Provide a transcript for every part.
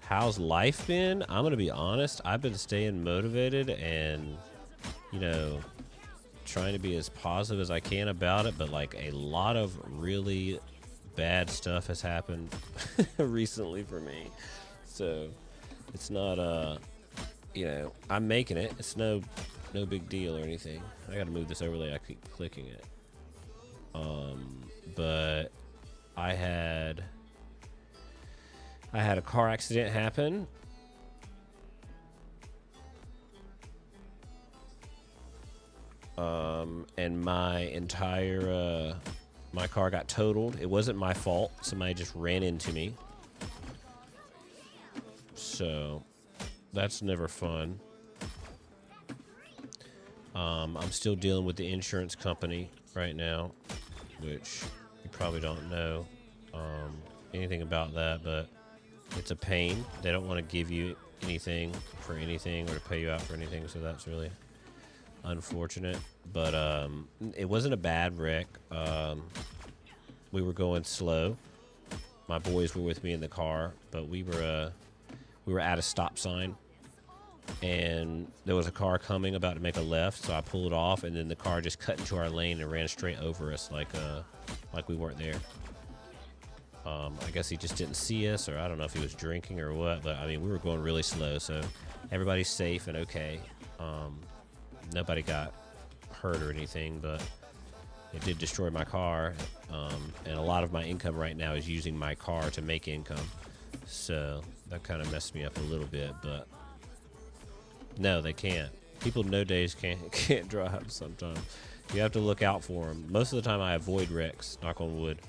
How's life been? I'm gonna be honest. I've been staying motivated and, you know, trying to be as positive as I can about it. But like a lot of really bad stuff has happened recently for me. So it's not you know, I'm making it. It's no big deal or anything. I gotta move this overlay. I keep clicking it. But I had a car accident happen. And my entire my car got totaled. It wasn't my fault. Somebody just ran into me. So that's never fun. I'm still dealing with the insurance company right now, which you probably don't know anything about that, but it's a pain. They don't want to give you anything for anything or to pay you out for anything, so that's really unfortunate. But it wasn't a bad wreck. We were going slow. My boys were with me in the car, but we were at a stop sign, and there was a car coming about to make a left, so I pulled off, and then the car just cut into our lane and ran straight over us like we weren't there. I guess he just didn't see us, or I don't know if he was drinking or what, but I mean, we were going really slow, so everybody's safe and okay. Nobody got hurt or anything, but it did destroy my car, and a lot of my income right now is using my car to make income, so that kind of messed me up a little bit. But no, they can't. People nowadays can't drive sometimes. You have to look out for them. Most of the time I avoid wrecks, knock on wood.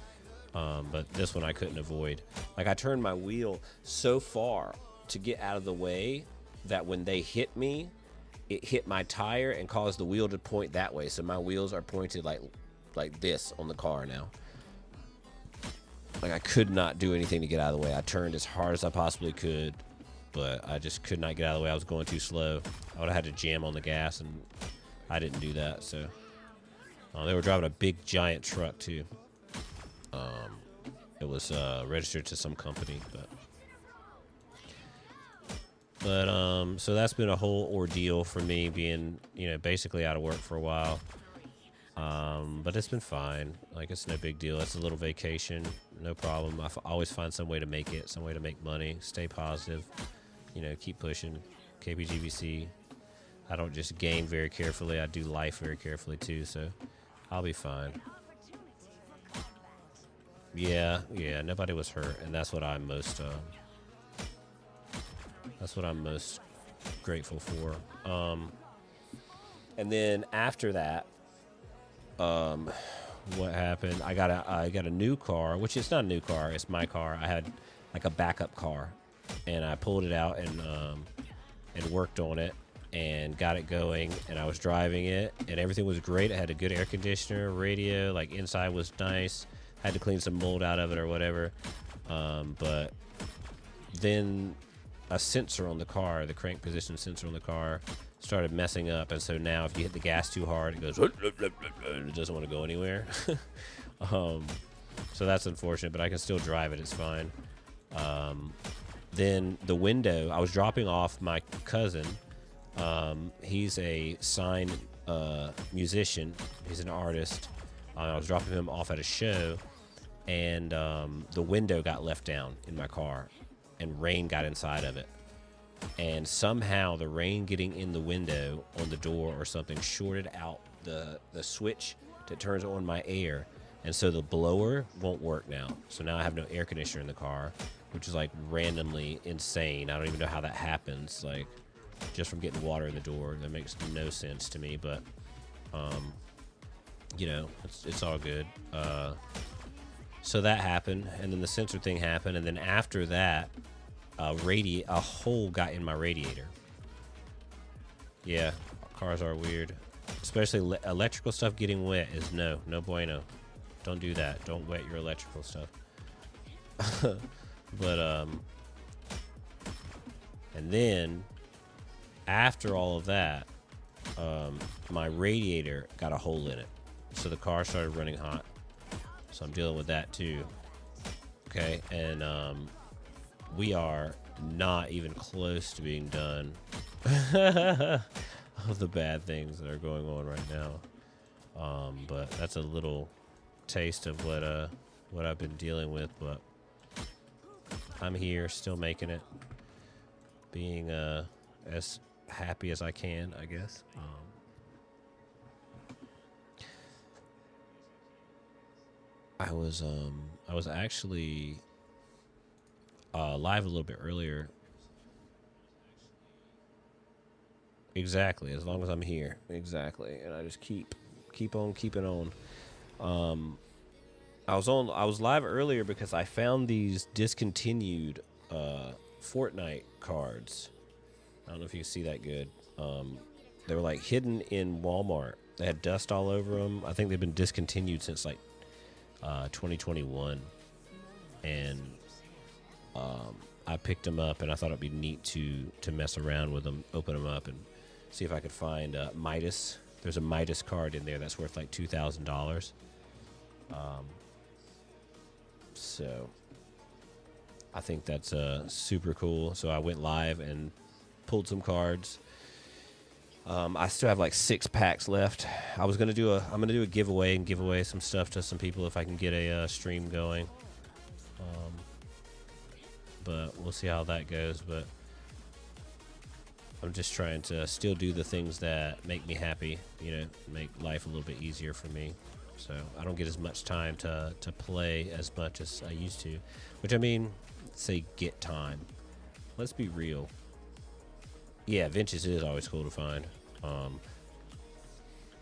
But this one I couldn't avoid. Like, I turned my wheel so far to get out of the way that when they hit me, it hit my tire and caused the wheel to point that way. So my wheels are pointed like this on the car now. Like, I could not do anything to get out of the way. I turned as hard as I possibly could, but I just could not get out of the way. I was going too slow. I would have had to jam on the gas, and I didn't do that. So they were driving a big giant truck too. It was registered to some company, but so that's been a whole ordeal for me, being, you know, basically out of work for a while. But it's been fine. Like, it's no big deal. It's a little vacation, no problem. I always find some way to make it, some way to make money, stay positive, you know, keep pushing. KPGVC. I don't just game very carefully. I do life very carefully too, so I'll be fine. Yeah, nobody was hurt, and that's what I'm most grateful for. And then after that, what happened? I got a new car, which is not a new car, it's my car. I had like a backup car, and I pulled it out and worked on it and got it going, and I was driving it, and everything was great. I had a good air conditioner, radio, like inside was nice. Had to clean some mold out of it or whatever, but then a sensor on the car, the crank position sensor on the car, started messing up, and so now if you hit the gas too hard, it goes, it doesn't want to go anywhere. So that's unfortunate, but I can still drive it. It's fine. Then the window, I was dropping off my cousin. He's a signed musician. He's an artist. I was dropping him off at a show, and the window got left down in my car, and rain got inside of it. And somehow the rain getting in the window on the door or something shorted out the switch that turns on my air. And so the blower won't work now. So now I have no air conditioner in the car, which is like randomly insane. I don't even know how that happens. Like, just from getting water in the door, that makes no sense to me. But, you know, it's all good. So that happened, and then the sensor thing happened, and then after that, a hole got in my radiator. Yeah, cars are weird, especially electrical stuff getting wet is no bueno. Don't do that. Don't wet your electrical stuff. But and then after all of that, my radiator got a hole in it, so the car started running hot. So I'm dealing with that too. Okay, and we are not even close to being done of the bad things that are going on right now. But that's a little taste of what I've been dealing with. But I'm here, still making it, being as happy as I can, I guess. I was actually live a little bit earlier. Exactly, as long as I'm here. Exactly, and I just keep on keeping on. I was live earlier because I found these discontinued Fortnite cards. I don't know if you can see that good. They were like hidden in Walmart. They had dust all over them. I think they've been discontinued since like 2021, and I picked them up, and I thought it'd be neat to mess around with them, open them up, and see if I could find Midas. There's a Midas card in there that's worth like $2,000. So I think that's super cool. So I went live and pulled some cards. I still have like 6 packs left. I'm gonna do a giveaway and give away some stuff to some people if I can get a stream going. But we'll see how that goes. But I'm just trying to still do the things that make me happy, you know, make life a little bit easier for me. So I don't get as much time to play as much as I used to, which I mean, say get time. Let's be real. Yeah, vintage is always cool to find.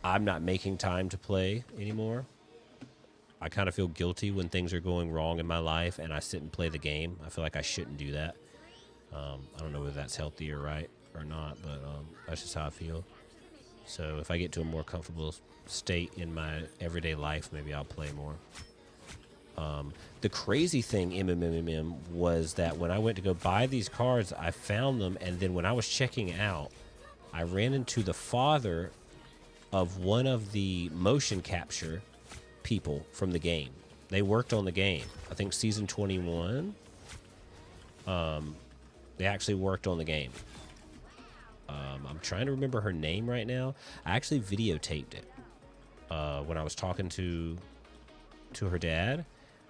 I'm not making time to play anymore. I kind of feel guilty when things are going wrong in my life and I sit and play the game. I feel like I shouldn't do that. I don't know whether that's healthy or right or not, but that's just how I feel. So if I get to a more comfortable state in my everyday life, maybe I'll play more. The crazy thing, was that when I went to go buy these cards, I found them, and then when I was checking out, I ran into the father of one of the motion capture people from the game. They worked on the game. I think season 21. They actually worked on the game. I'm trying to remember her name right now. I actually videotaped it when I was talking to her dad,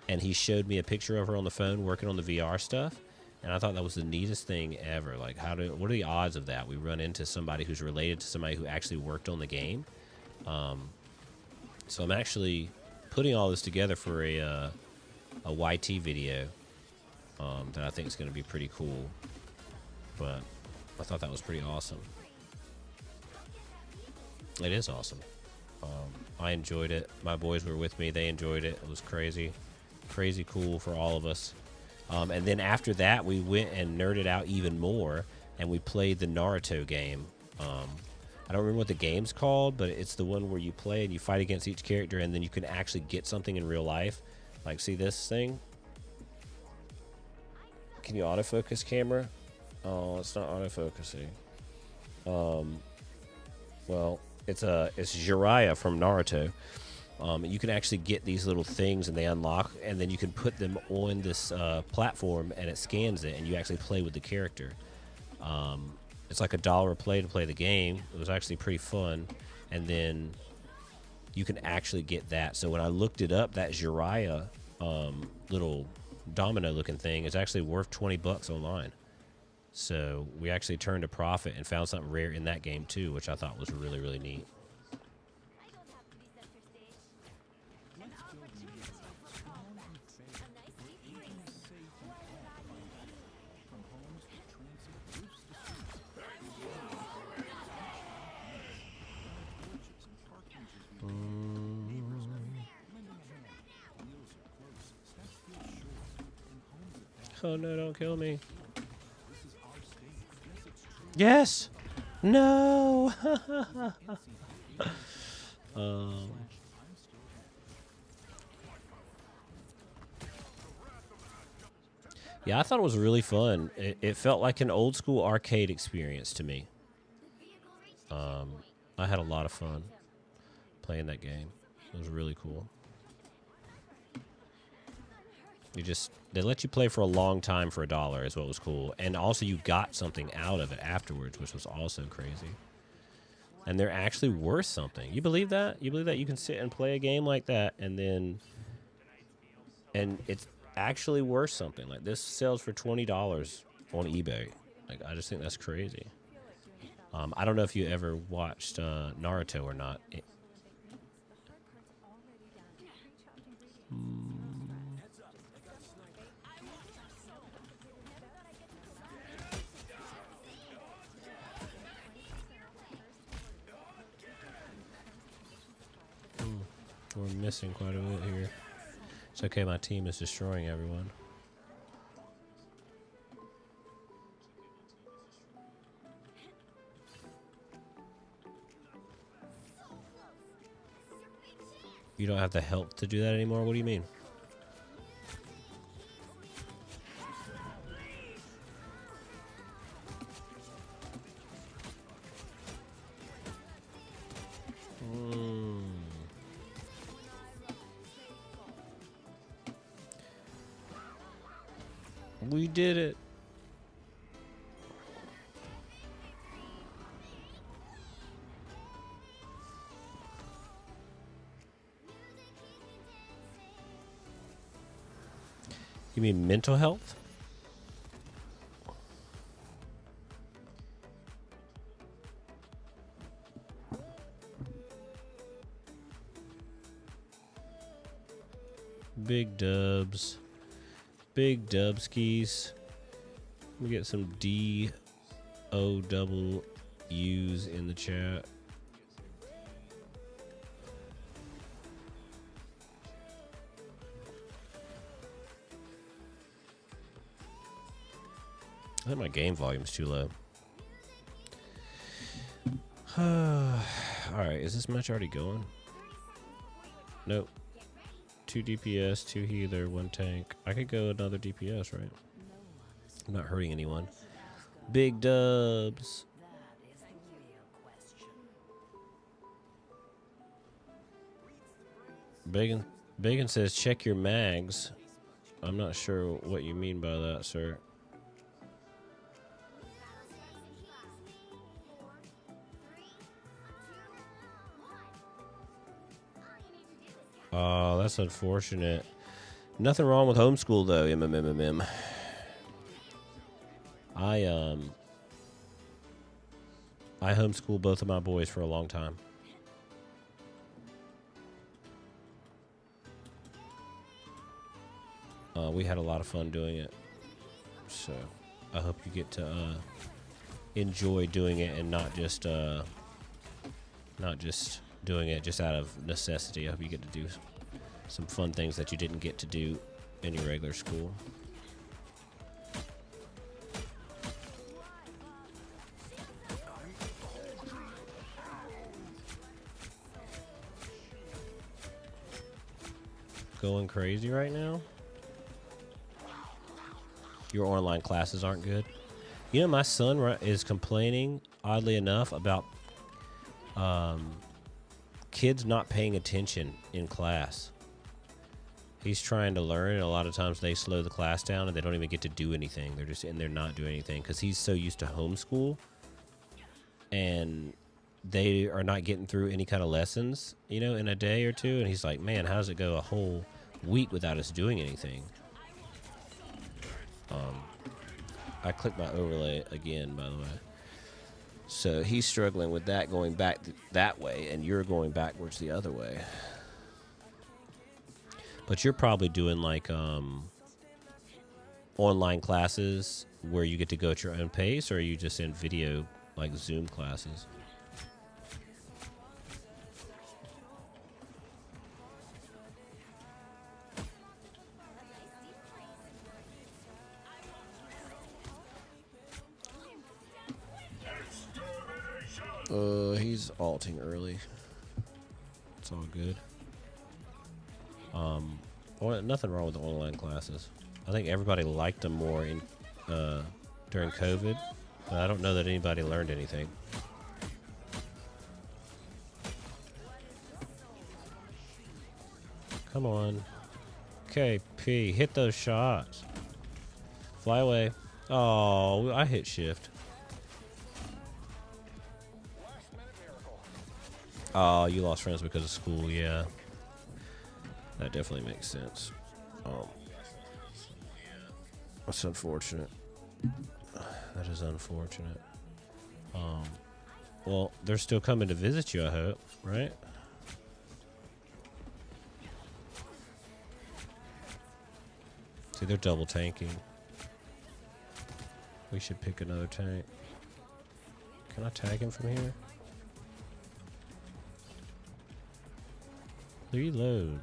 and he showed me a picture of her on the phone working on the VR stuff, and I thought that was the neatest thing ever. Like, what are the odds of that? We run into somebody who's related to somebody who actually worked on the game. So I'm actually putting all this together for a YT video that I think is going to be pretty cool. But I thought that was pretty awesome. It is awesome. I enjoyed it. My boys were with me. They enjoyed it. It was crazy cool for all of us. And then after that, we went and nerded out even more, and we played the Naruto game. I don't remember what the game's called, but it's the one where you play and you fight against each character, and then you can actually get something in real life. Like, see this thing? Can you autofocus, camera? Oh, it's not autofocusing. Well, it's Jiraiya from Naruto. You can actually get these little things, and they unlock, and then you can put them on this platform, and it scans it, and you actually play with the character. It's like $1 a play to play the game. It was actually pretty fun, and then you can actually get that. So when I looked it up, that Jiraiya little domino-looking thing is actually worth $20 online. So we actually turned a profit and found something rare in that game too, which I thought was really, really neat. Oh no, don't kill me. Yes! No! Yeah, I thought it was really fun. It felt like an old school arcade experience to me. I had a lot of fun playing that game. It was really cool. They let you play for a long time for $1 is what was cool. And also you got something out of it afterwards, which was also crazy. And they're actually worth something. You believe that? You believe that you can sit and play a game like that and it's actually worth something. Like this sells for $20 on eBay. Like I just think that's crazy. I don't know if you ever watched Naruto or not. We're missing quite a bit here. It's okay, my team is destroying everyone. You don't have the health to do that anymore? What do you mean? We did it. You mean mental health? Big dubs. Big dubskis. Let me get some D-O-double-U's in the chat. I think my game volume's too low. Alright, is this match already going? Nope. 2 DPS, 2 healer, 1 tank. I could go another DPS, right? I'm not hurting anyone. Big dubs. Bacon says check your mags. I'm not sure what you mean by that, sir. Oh, that's unfortunate. Nothing wrong with homeschool though, MMMMM. I homeschooled both of my boys for a long time. We had a lot of fun doing it. So I hope you get to enjoy doing it and not just doing it just out of necessity. I hope you get to do some fun things that you didn't get to do in your regular school. Going crazy right now? Your online classes aren't good? You know, my son is complaining, oddly enough, about kids not paying attention in class. He's trying to learn, and a lot of times they slow the class down and they don't even get to do anything. They're just in there not doing anything because he's so used to homeschool and they are not getting through any kind of lessons, you know, in a day or two. And he's like, man, how does it go a whole week without us doing anything? I clicked my overlay again, by the way. So he's struggling with that, going back that way, and you're going backwards the other way. But you're probably doing like online classes where you get to go at your own pace, or are you just in video, like Zoom classes? He's alting early. It's all good. Nothing wrong with the online classes. I think everybody liked them more in during COVID, but I don't know that anybody learned anything. Come on. Okay, P. Hit those shots. Fly away. Oh, I hit shift. Oh, you lost friends because of school, yeah. That definitely makes sense. That's unfortunate. That is unfortunate. Well, they're still coming to visit you, I hope, right? See, they're double tanking. We should pick another tank. Can I tag him from here? Reload.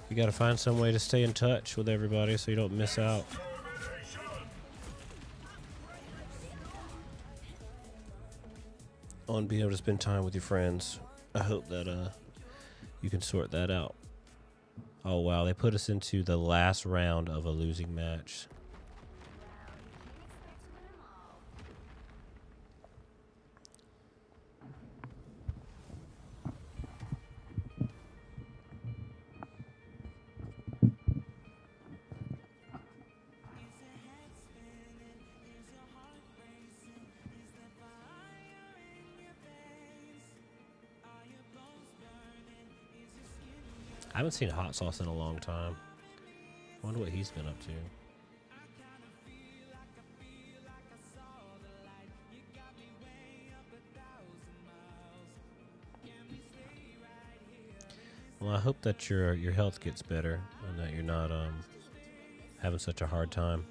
You gotta find some way to stay in touch with everybody so you don't miss out. On being able to spend time with your friends. I hope that you can sort that out. Oh wow, they put us into the last round of a losing match. I haven't seen Hot Sauce in a long time. I wonder what he's been up to. Well, I hope that your health gets better and that you're not having such a hard time.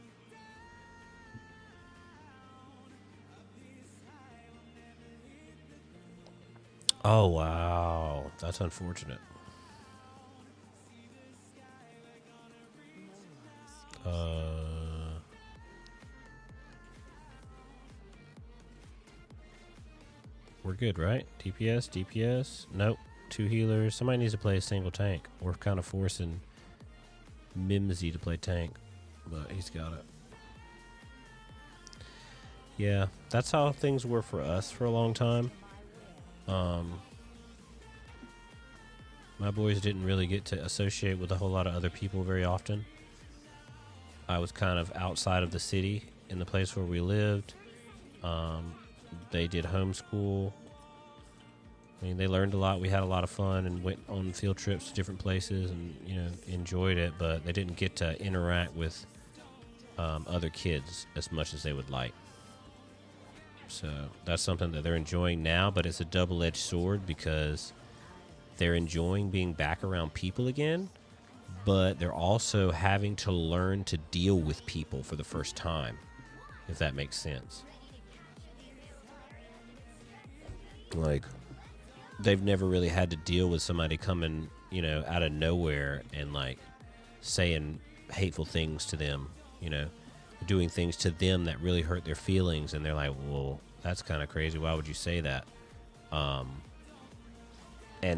Oh wow, that's unfortunate. We're good, right? DPS, DPS. Nope. 2 healers. Somebody needs to play a single tank. We're kind of forcing Mimsy to play tank, but he's got it. Yeah, that's how things were for us for a long time. My boys didn't really get to associate with a whole lot of other people very often. I was kind of outside of the city in the place where we lived. They did homeschool. I mean, they learned a lot. We had a lot of fun and went on field trips to different places and, you know, enjoyed it, but they didn't get to interact with other kids as much as they would like. So that's something that they're enjoying now, but it's a double-edged sword because they're enjoying being back around people again, but they're also having to learn to deal with people for the first time, if that makes sense. Like, they've never really had to deal with somebody coming, you know, out of nowhere and, like, saying hateful things to them, you know, doing things to them that really hurt their feelings, and they're like, well, that's kind of crazy. Why would you say that? And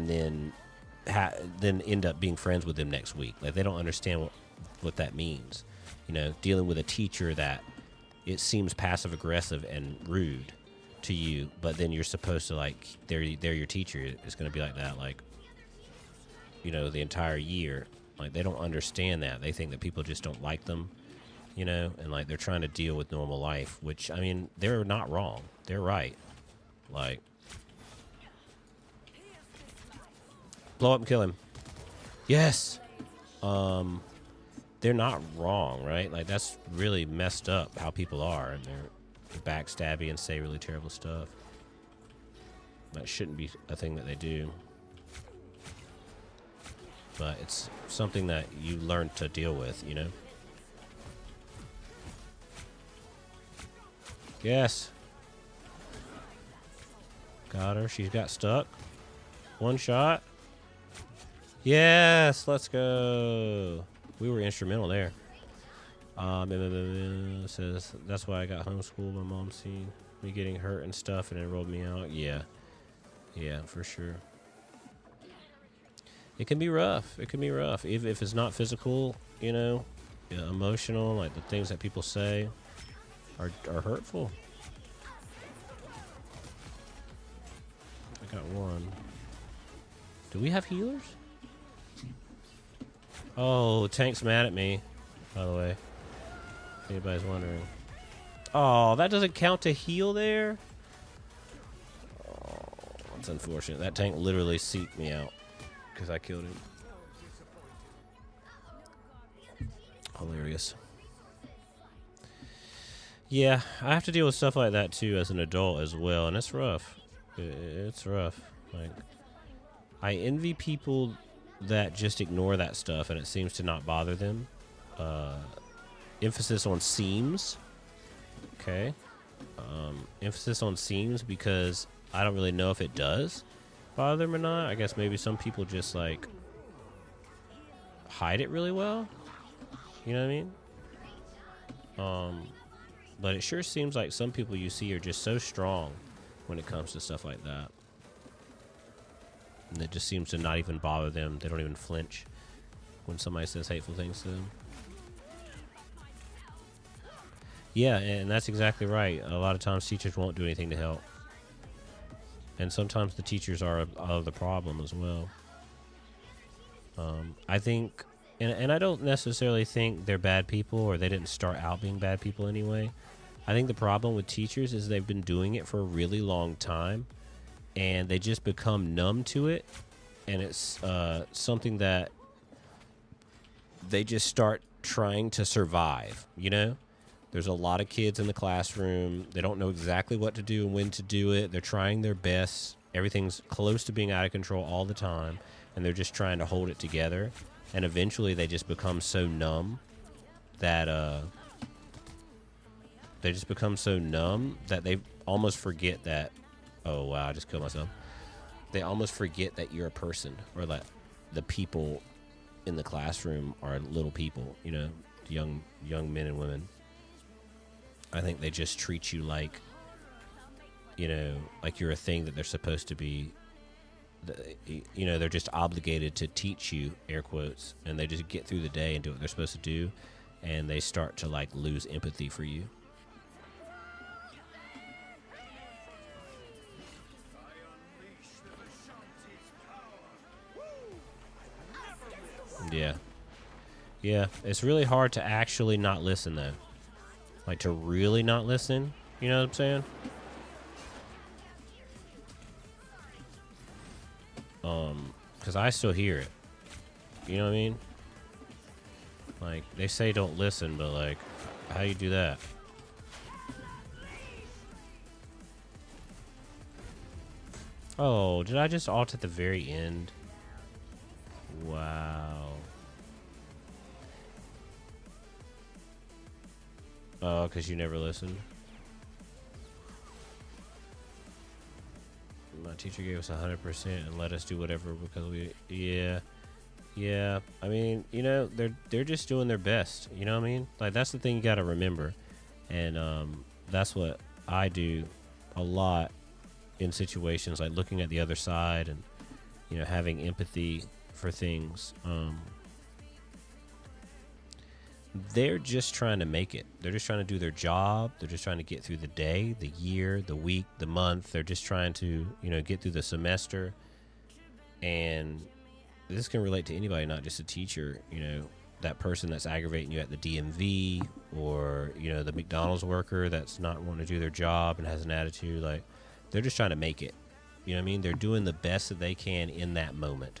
then end up being friends with them next week. Like, they don't understand what that means. You know, dealing with a teacher that it seems passive aggressive and rude to you, but then you're supposed to, like, they're your teacher. It's going to be like that, like, you know, the entire year. Like, they don't understand that. They think that people just don't like them, you know, and, like, they're trying to deal with normal life, which, I mean, they're not wrong. They're right. Like, blow up and kill him. Yes. They're not wrong, right? Like, that's really messed up how people are, and they're backstabby and say really terrible stuff. That shouldn't be a thing that they do. But it's something that you learn to deal with, you know? Yes. Got her. She's got stuck. One shot. Yes, let's go. We were instrumental there. Says that's why I got homeschooled. My mom seen me getting hurt and stuff and enrolled me out. Yeah, for sure. It can be rough. It can be rough. If it's not physical, emotional, like the things that people say are hurtful. I got one. Do we have healers? Oh, Tank's mad at me, by the way. If anybody's wondering. Oh, that doesn't count to heal there? Oh, that's unfortunate. That Tank literally seeked me out because I killed him. Hilarious. Yeah, I have to deal with stuff like that too as an adult as well, and it's rough. It's rough. Like, I envy people that just ignore that stuff and it seems to not bother them. Emphasis on seems. Okay. Emphasis on seems because I don't really know if it does bother them or not. I guess maybe some people just like hide it really well. You know what I mean? But it sure seems like some people you see are just so strong when it comes to stuff like that. And it just seems to not even bother them. They don't even flinch when somebody says hateful things to them. Yeah, and that's exactly right. A lot of times teachers won't do anything to help. And sometimes the teachers are of the problem as well. I think, and I don't necessarily think they're bad people or they didn't start out being bad people anyway. I think the problem with teachers is they've been doing it for a really long time and they just become numb to it. And it's something that they just start trying to survive, you know? There's a lot of kids in the classroom. They don't know exactly what to do and when to do it. They're trying their best. Everything's close to being out of control all the time. And they're just trying to hold it together. And eventually they just become so numb that they almost forget that, oh, wow, I just killed myself. They almost forget that you're a person or that the people in the classroom are little people, you know, young men and women. I think they just treat you like, you know, like you're a thing that they're supposed to be. You know, they're just obligated to teach you, air quotes, and they just get through the day and do what they're supposed to do, and they start to like lose empathy for you. Yeah, it's really hard to actually not listen though. Like to really not listen, you know what I'm saying? Because I still hear it. You know what I mean? Like, they say don't listen, but like, how you do that? Oh, did I just ult at the very end? Wow. Oh, because you never listened? My teacher gave us 100% and let us do whatever because we... Yeah. I mean, you know, they're just doing their best. You know what I mean? Like, that's the thing you got to remember. And that's what I do a lot in situations, like looking at the other side and, you know, having empathy for things. They're just trying to make it. They're just trying to do their job. They're just trying to get through the day, the year, the week, the month. They're just trying to, you know, get through the semester. And this can relate to anybody, not just a teacher. You know, that person that's aggravating you at the DMV, or, you know, the McDonald's worker that's not wanting to do their job and has an attitude. Like, they're just trying to make it. You know what I mean? They're doing the best that they can in that moment.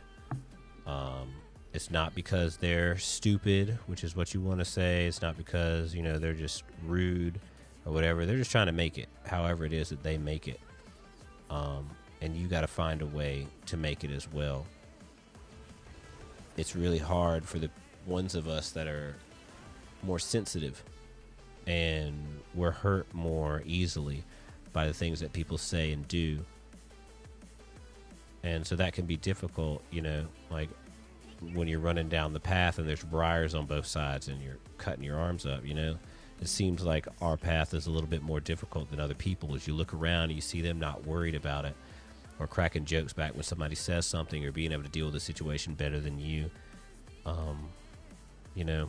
It's not because they're stupid, which is what you want to say. It's not because, you know, they're just rude or whatever. They're just trying to make it, however it is that they make it. And you got to find a way to make it as well. It's really hard for the ones of us that are more sensitive and we're hurt more easily by the things that people say and do. And so that can be difficult, you know, like, when you're running down the path and there's briars on both sides and you're cutting your arms up, you know. It seems like our path is a little bit more difficult than other people. As you look around and you see them not worried about it, or cracking jokes back when somebody says something, or being able to deal with the situation better than you. You know,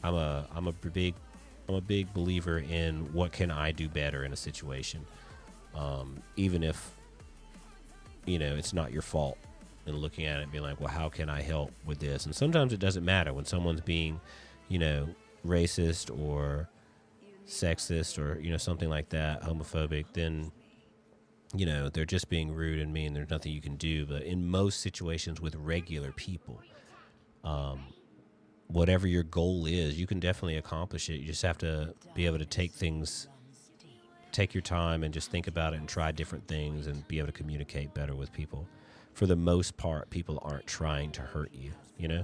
I'm a big believer in what can I do better in a situation, even if, you know, it's not your fault. And looking at it and being like, well, how can I help with this? And sometimes it doesn't matter when someone's being, you know, racist or sexist or, you know, something like that, homophobic, then, you know, they're just being rude and mean. There's nothing you can do. But in most situations with regular people, whatever your goal is, you can definitely accomplish it. You just have to be able to take your time and just think about it and try different things and be able to communicate better with people. For the most part, people aren't trying to hurt you, you know?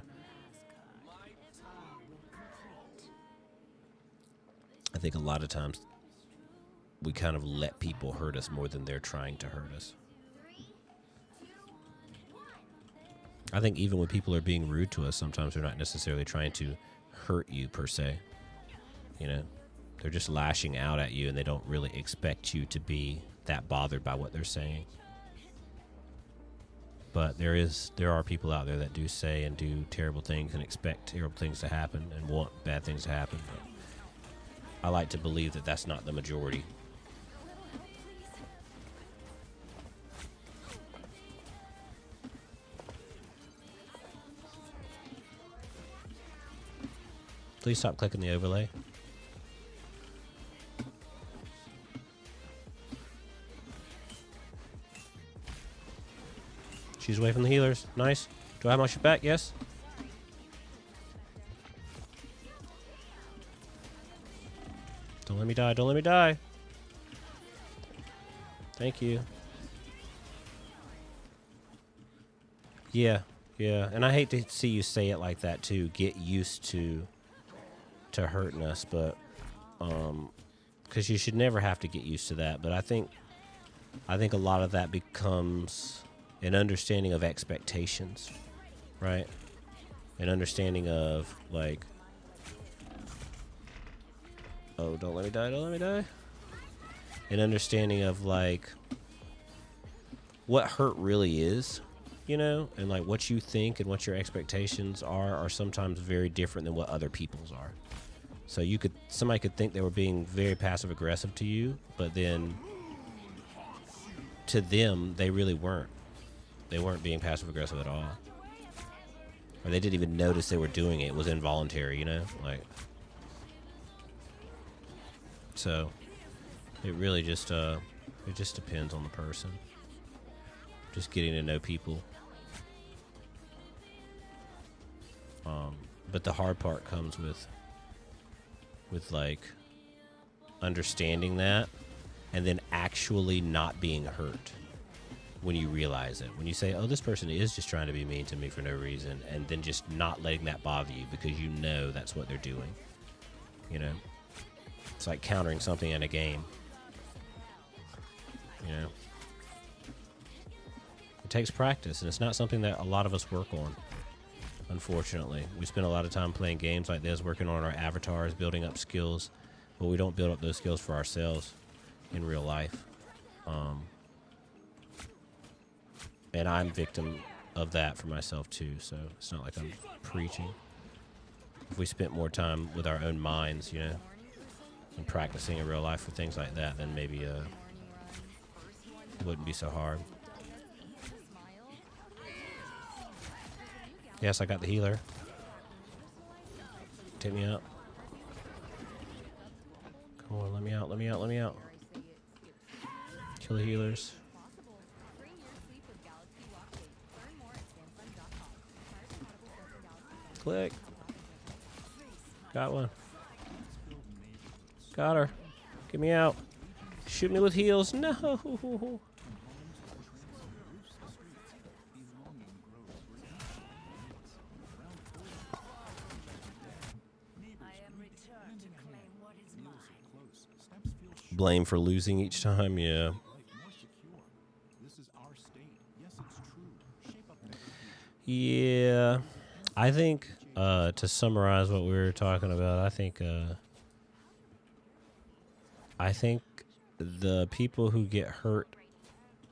I think a lot of times we kind of let people hurt us more than they're trying to hurt us. I think even when people are being rude to us, sometimes they're not necessarily trying to hurt you per se. You know, they're just lashing out at you and they don't really expect you to be that bothered by what they're saying. But there are people out there that do say and do terrible things and expect terrible things to happen and want bad things to happen. But I like to believe that that's not the majority. Please stop clicking the overlay. She's away from the healers. Nice. Do I have my shit back? Yes. Don't let me die. Don't let me die. Thank you. Yeah. Yeah. And I hate to see you say it like that too. Get used to hurting us, but because you should never have to get used to that. But I think a lot of that becomes an understanding of expectations, right? An understanding of like, oh, don't let me die, don't let me die. An understanding of like what hurt really is, you know, and like what you think and what your expectations are sometimes very different than what other people's are. So somebody could think they were being very passive aggressive to you, but then to them, they really weren't. They weren't being passive aggressive at all. Or they didn't even notice they were doing it. It was involuntary, you know? Like, so it really just, it just depends on the person. Just getting to know people. But the hard part comes with like understanding that and then actually not being hurt when you realize it. When you say, oh, this person is just trying to be mean to me for no reason, and then just not letting that bother you because you know that's what they're doing. You know? It's like countering something in a game. You know? It takes practice, and it's not something that a lot of us work on. Unfortunately, we spend a lot of time playing games like this, working on our avatars, building up skills, but we don't build up those skills for ourselves in real life. And I'm victim of that for myself too, so it's not like I'm preaching. If we spent more time with our own minds, you know, and practicing in real life for things like that, then maybe it wouldn't be so hard. Yes, I got the healer. Take me out. Come on, let me out, let me out, let me out. Kill the healers. Click. Got one. Got her. Get me out. Shoot me with heals. No. Blame for losing each time, yeah. Yeah. I think to summarize what we were talking about, I think the people who get hurt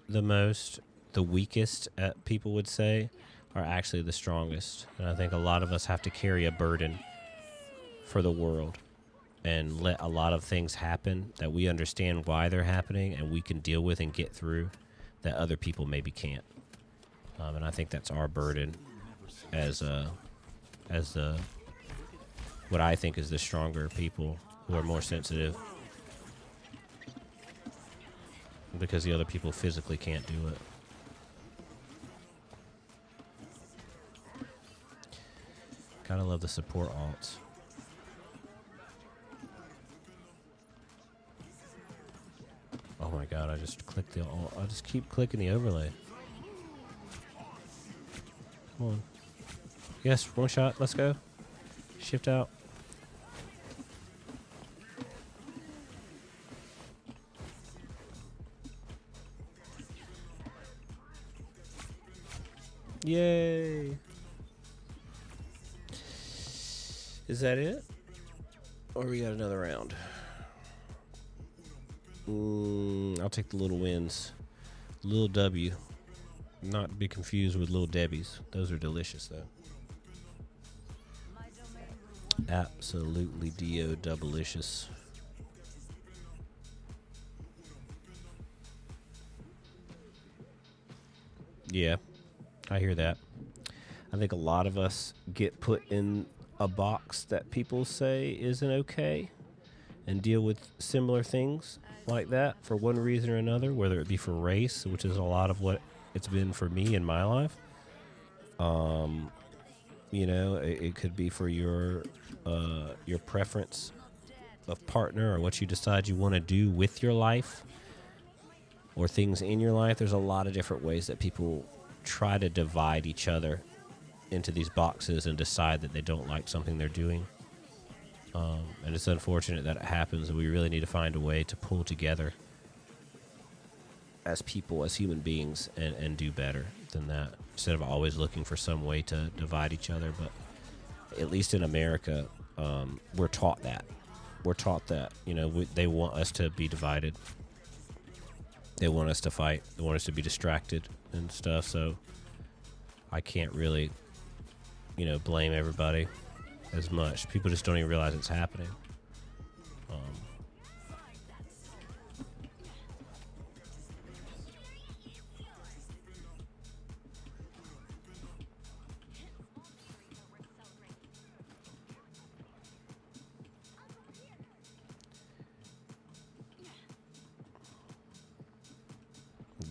the most, the weakest, people would say, are actually the strongest. And I think a lot of us have to carry a burden for the world and let a lot of things happen that we understand why they're happening and we can deal with and get through that other people maybe can't. And I think that's our burden as the what I think is the stronger people who are more sensitive, because the other people physically can't do it. Gotta love the support alts. Oh my god, I just clicked the alt. I just keep clicking the overlay. Come on. Yes, one shot, let's go. Shift out. Yay! Is that it? Or we got another round? I'll take the little wins. Little W. Not to be confused with Little Debbie's. Those are delicious, though. Absolutely D-O-double-licious. Yeah, I hear that. I think a lot of us get put in a box that people say isn't okay and deal with similar things like that for one reason or another, whether it be for race, which is a lot of what it's been for me in my life. You know, it could be for your preference of partner or what you decide you want to do with your life or things in your life. There's a lot of different ways that people try to divide each other into these boxes and decide that they don't like something they're doing. And it's unfortunate that it happens, and we really need to find a way to pull together as people, as human beings, and do better than that, instead of always looking for some way to divide each other. But at least in America, we're taught that. We're taught that, you know, they want us to be divided. They want us to fight. They want us to be distracted and stuff. So I can't really, you know, blame everybody as much. People just don't even realize it's happening.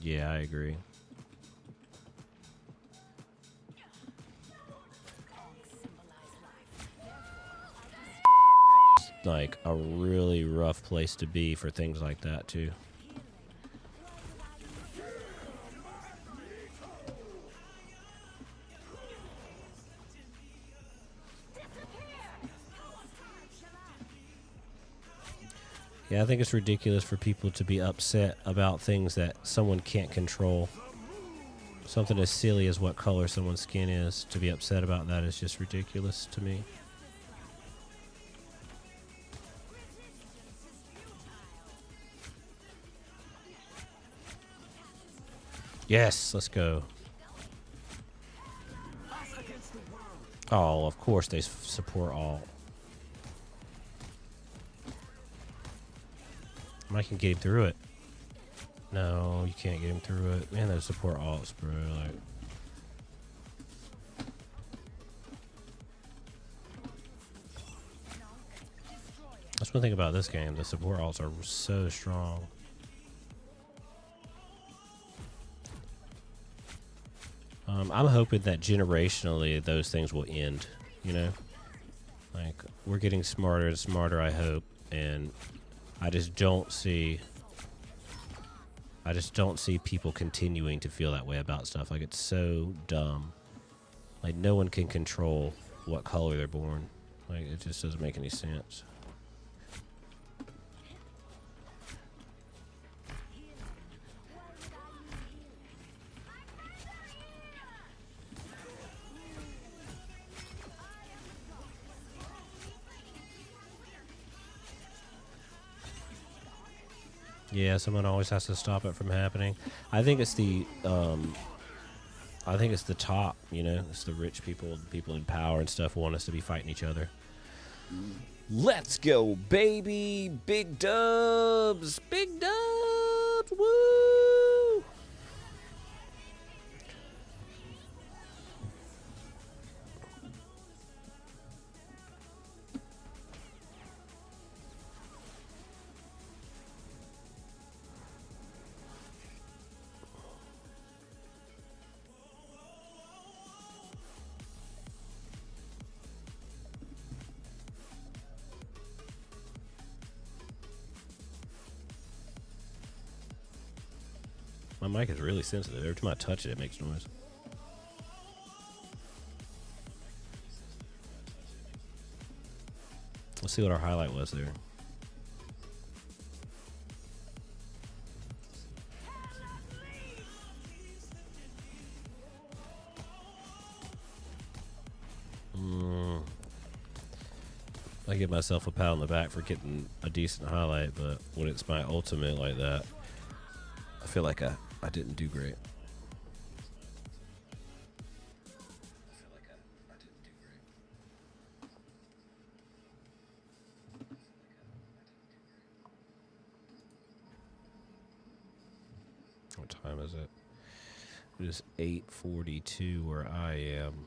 Yeah, I agree. Like a really rough place to be for things like that too. Yeah, I think it's ridiculous for people to be upset about things that someone can't control. Something as silly as what color someone's skin is, to be upset about that is just ridiculous to me. Yes, let's go. Oh, of course they support all. I can get him through it. No, you can't get him through it. Man, those support alts, bro. Like, that's one thing about this game. The support alts are so strong. I'm hoping that generationally those things will end, you know? Like, we're getting smarter and smarter, I hope, and I just don't see people continuing to feel that way about stuff. Like, it's so dumb. Like, no one can control what color they're born. Like, it just doesn't make any sense. Yeah, someone always has to stop it from happening. I think it's the top, you know, it's the rich people, the people in power and stuff want us to be fighting each other. Let's go, baby! Big dubs! Big dubs! Woo! My mic is really sensitive. Every time I touch it, it makes noise. Let's see what our highlight was there. I give myself a pat on the back for getting a decent highlight, but when it's my ultimate like that, I feel like I didn't do great. What time is it? It is 8:42 where I am.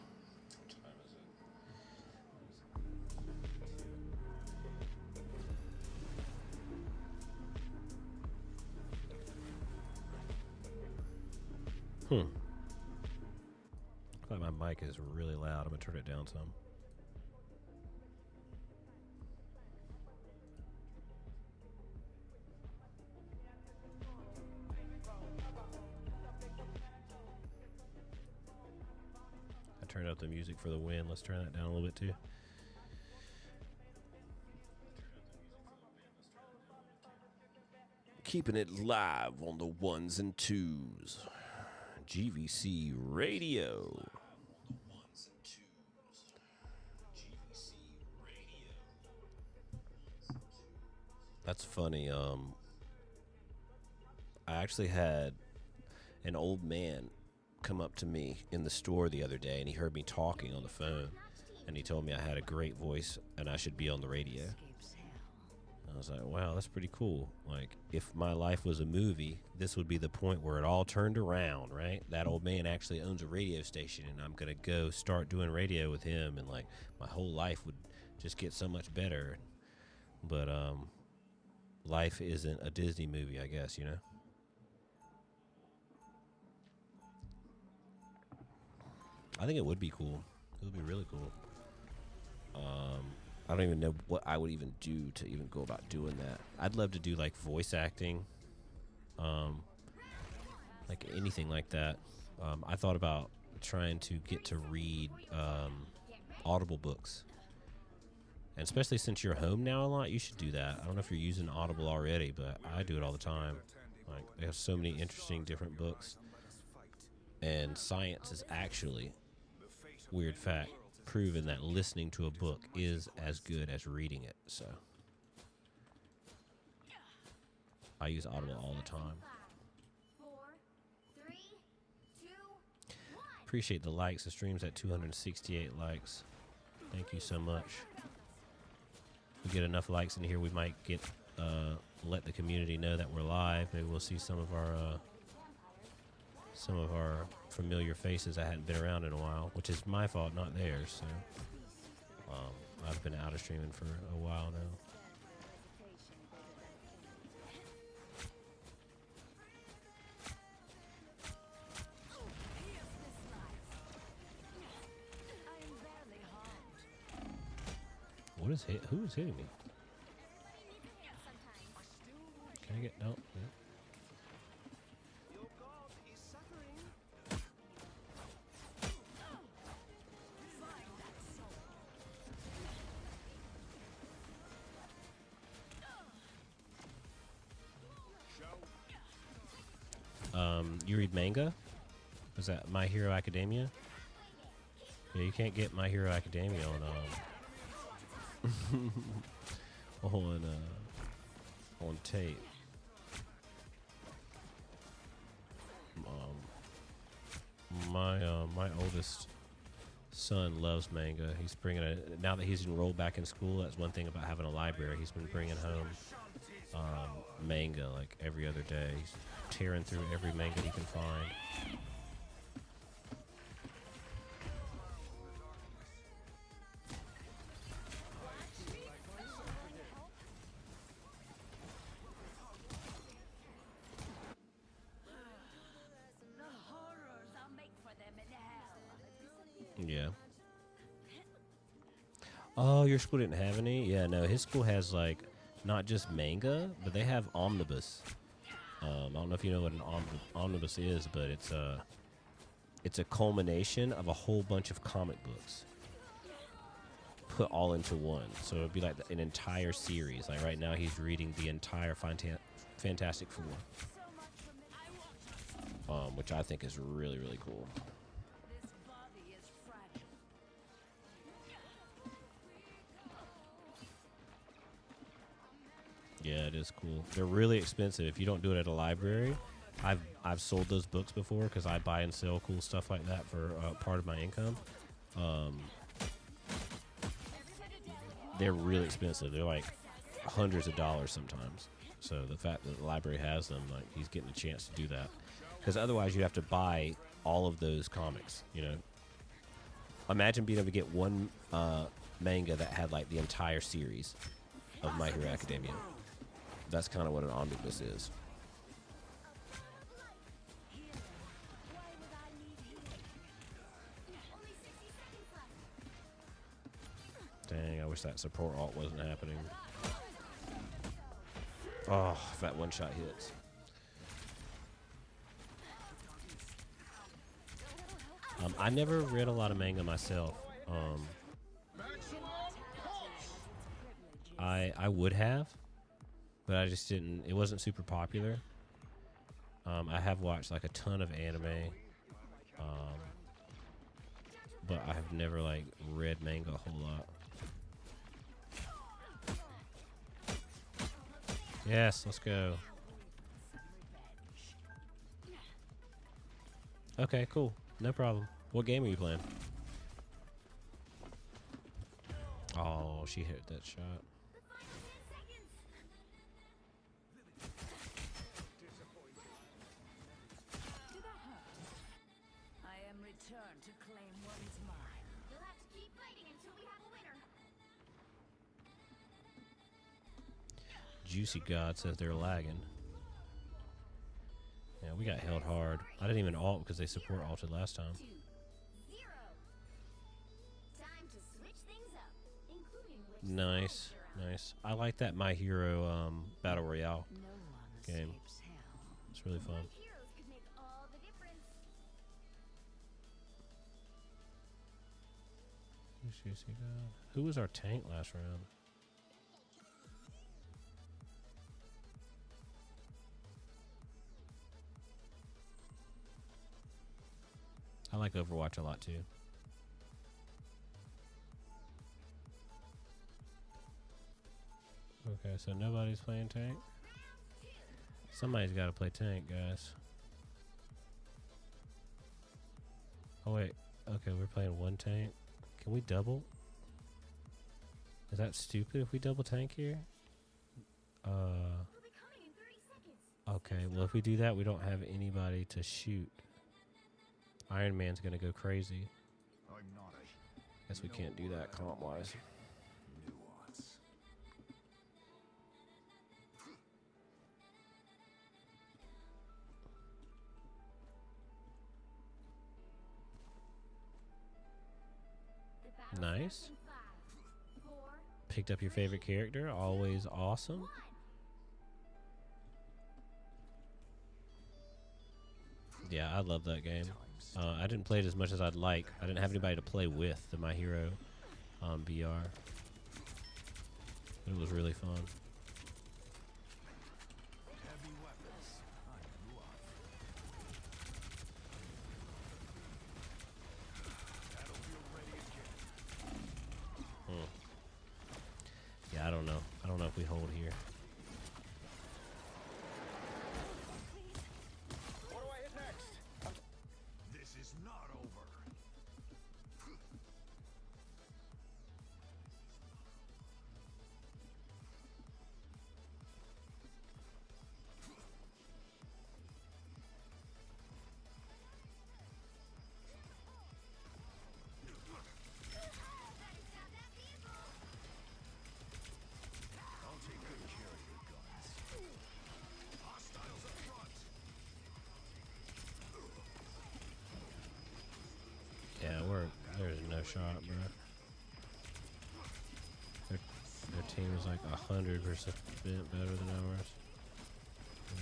I thought my mic is really loud. I'm gonna turn it down some. I turned up the music for the win. Let's turn that down a little bit too. Keeping it live on the ones and twos. GVC Radio. That's funny. I actually had an old man come up to me in the store the other day, and he heard me talking on the phone, and he told me I had a great voice and I should be on the radio. I was like, wow, that's pretty cool. Like, if my life was a movie, this would be the point where it all turned around, right? That old man actually owns a radio station, and I'm going to go start doing radio with him, and, like, my whole life would just get so much better. But life isn't a Disney movie, I guess, you know? I think it would be cool. It would be really cool. I don't even know what I would even do to even go about doing that. I'd love to do like voice acting, like anything like that. I thought about trying to get to read Audible books, and especially since you're home now a lot, you should do that. I don't know if you're using Audible already, but I do it all the time. Like, they have so many interesting different books, and science is actually, weird fact, proven that listening to a book is as good as reading it. So I use Audible all the time. 4, 3, 2, 1. Appreciate the likes. The stream's at 268 likes. Thank you so much. If we get enough likes in here, we might get let the community know that we're live. Maybe we'll see some of our familiar faces that hadn't been around in a while, which is my fault, not theirs. So I've been out of streaming for a while now. What is hit? Who is hitting me? Can I get no? Yeah. You read manga? Is that My Hero Academia? Yeah, you can't get My Hero Academia on on tape. My oldest son loves manga. He's bringing it now that he's enrolled back in school. That's one thing about having a library. He's been bringing home manga like every other day. He's tearing through every manga he can find. Yeah. Oh, your school didn't have any? Yeah, no, his school has like not just manga, but they have omnibus. I don't know if you know what an omnibus is, but it's a culmination of a whole bunch of comic books put all into one. So it'd be like an entire series. Like right now, he's reading the entire Fantastic Four, which I think is really, really cool. Yeah, it is cool. They're really expensive if you don't do it at a library. I've sold those books before because I buy and sell cool stuff like that for part of my income. They're really expensive. They're like hundreds of dollars sometimes. So the fact that the library has them, like he's getting a chance to do that. Because otherwise you'd have to buy all of those comics, you know. Imagine being able to get one manga that had like the entire series of My Hero Academia. That's kind of what an omnibus is. Dang, I wish that support alt wasn't happening. Oh, if that one shot hits. I never read a lot of manga myself. I would have, but I just didn't. It wasn't super popular. I have watched like a ton of anime, but I have never like read manga a whole lot. Yes, let's go. Okay, cool. No problem. What game are you playing? Oh, she hit that shot. I am returned to claim what is mine. You'll have to keep fighting until we have a winner. Juicy God says they're lagging. Yeah, we got held hard. I didn't even ult because they support ulted last time. 2-0. Time to switch things up, including which Nice, nice. I like that My Hero Battle Royale game. It's really fun. heroes could make all the difference. Juicy God. Who was our tank last round? I like Overwatch a lot too. Okay, so nobody's playing tank. Somebody's got to play tank, guys. Oh wait, okay, we're playing one tank. Can we double? Is that stupid if we double tank here? Okay, well if we do that, we don't have anybody to shoot. Iron Man's gonna go crazy. Guess we can't do that comp wise. Nice. Picked up your favorite character. Always awesome. Yeah, I love that game. I didn't play it as much as I'd like. I didn't have anybody to play with the My Hero VR. But it was really fun. Yeah, I don't know. I don't know if we hold here. What do I hit next? shot, bro. Their team is like 100% better than ours.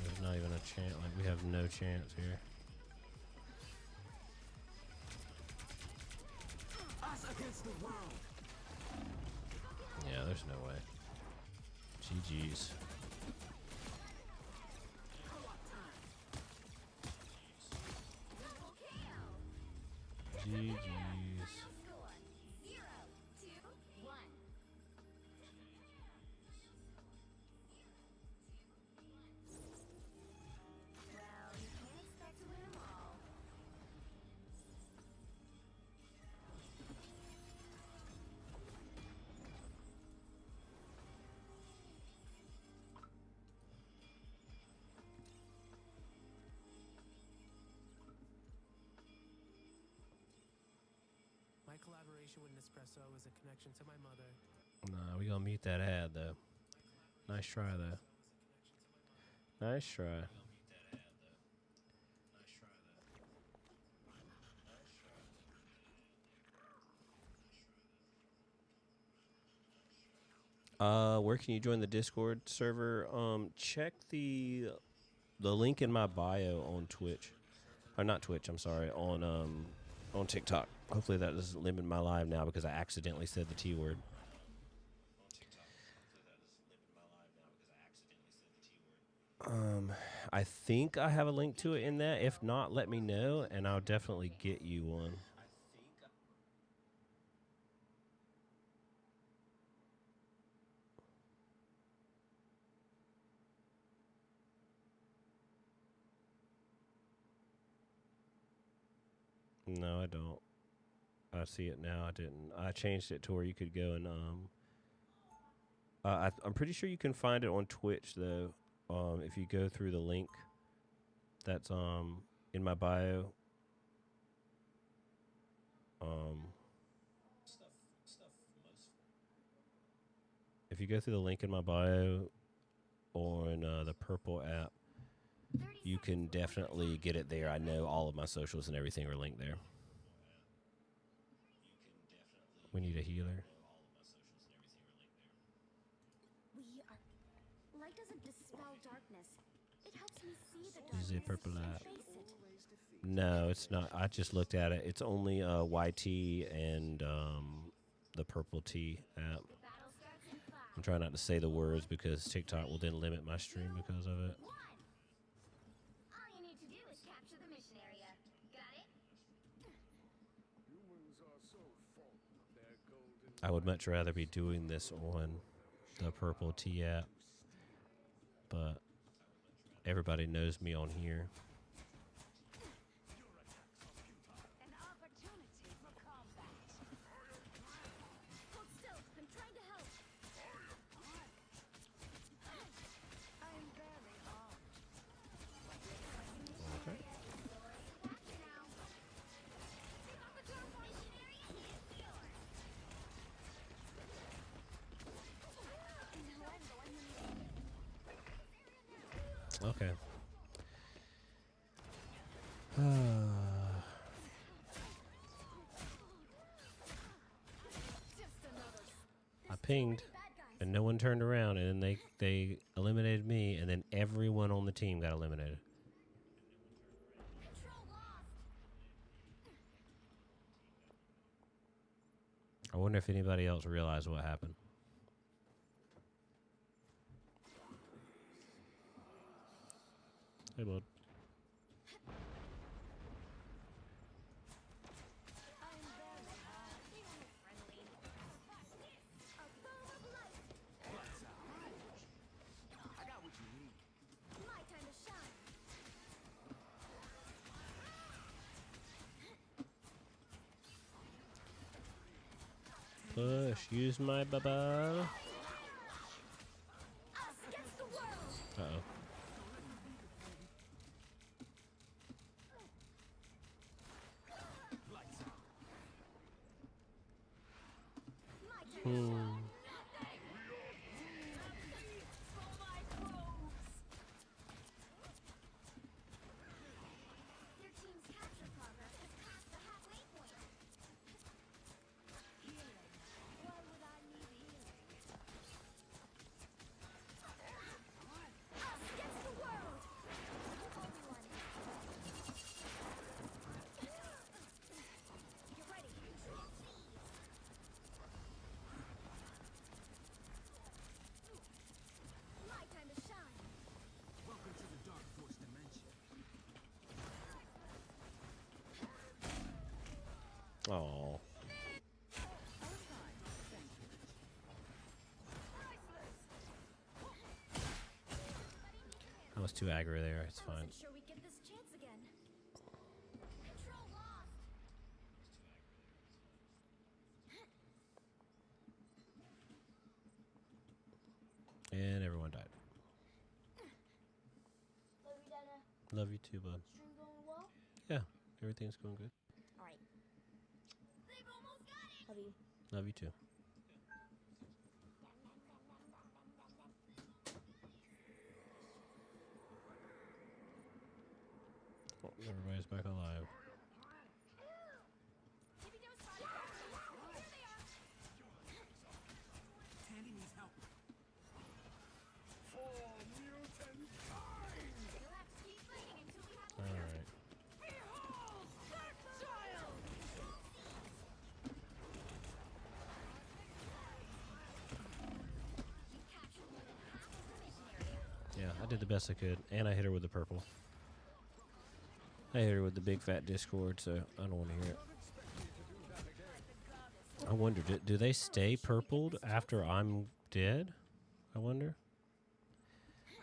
There's not even a chance. Like, we have no chance here. Yeah, there's no way. GG's. GG's. My collaboration with Nespresso is a connection to my mother. Nah, we gonna mute that ad though. Nice try though. Nice try. Where can you join the Discord server? Check the link in my bio on Twitch. Or not Twitch, I'm sorry, on TikTok. Hopefully that doesn't limit my live now because I accidentally said the T word. I think I have a link to it in that. If not, let me know and I'll definitely get you one. No, I don't. I see it now. I didn't. I changed it to where you could go and I'm pretty sure you can find it on Twitch though. If you go through the link that's in my bio. If you go through the link in my bio on the purple app, you can definitely get it there. I know all of my socials and everything are linked there. We need a healer. Light doesn't dispel darkness. It helps me see the This is a darkness purple and app. face it. No, it's not. I just looked at it. It's only YT and the purple T app. I'm trying not to say the words because TikTok will then limit my stream because of it. All you need to do is capture the mission area. Got it? I would much rather be doing this on the purple T app, but everybody knows me on here. An opportunity for combat. Hold still. I'm trying to help. I'm barely armed. Okay. Okay. I pinged, and no one turned around, and then they eliminated me, and then everyone on the team got eliminated. I wonder if anybody else realized what happened. Hey, bud. Push. Use my bubble. Uh-oh. Oh. I was too aggro there. It's fine. Sure we get this chance again. Control lost. And everyone died. Love you, Dana. Love you too, bud. Stream going well? Yeah, everything's going good. All right. They've almost got it. Love you. Love you too. Oh, everybody's back alive. Tandy needs help. All right. Yeah, I did the best I could, and I hit her with the purple. I hit her with the big fat Discord, so I don't want to hear it. I wonder, do they stay purpled after I'm dead? I wonder.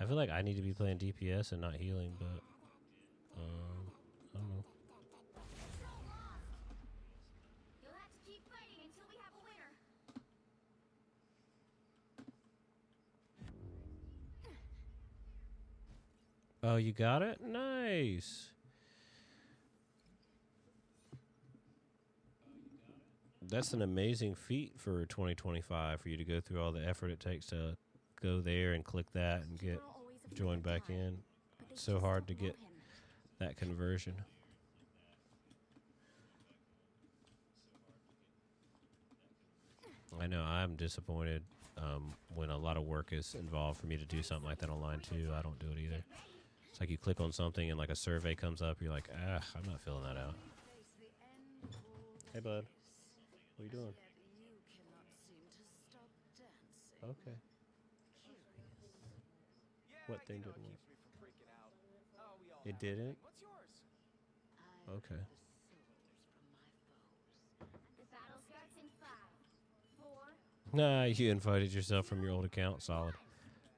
I feel like I need to be playing DPS and not healing, but I don't know. You'll have to keep fighting until we have a winner. Oh, you got it? Nice. That's an amazing feat for 2025 for you to go through all the effort it takes to go there and click that and get joined back in. It's so hard to get that conversion. I know I'm disappointed when a lot of work is involved for me to do something like that online too. I don't do it either. It's like you click on something and like a survey comes up. You're like, I'm not filling that out. Hey, bud. What are you doing? Okay. What thing didn't work? It didn't? Okay. The battle starts in 5, 4. Nah, you invited yourself from your old account. Solid.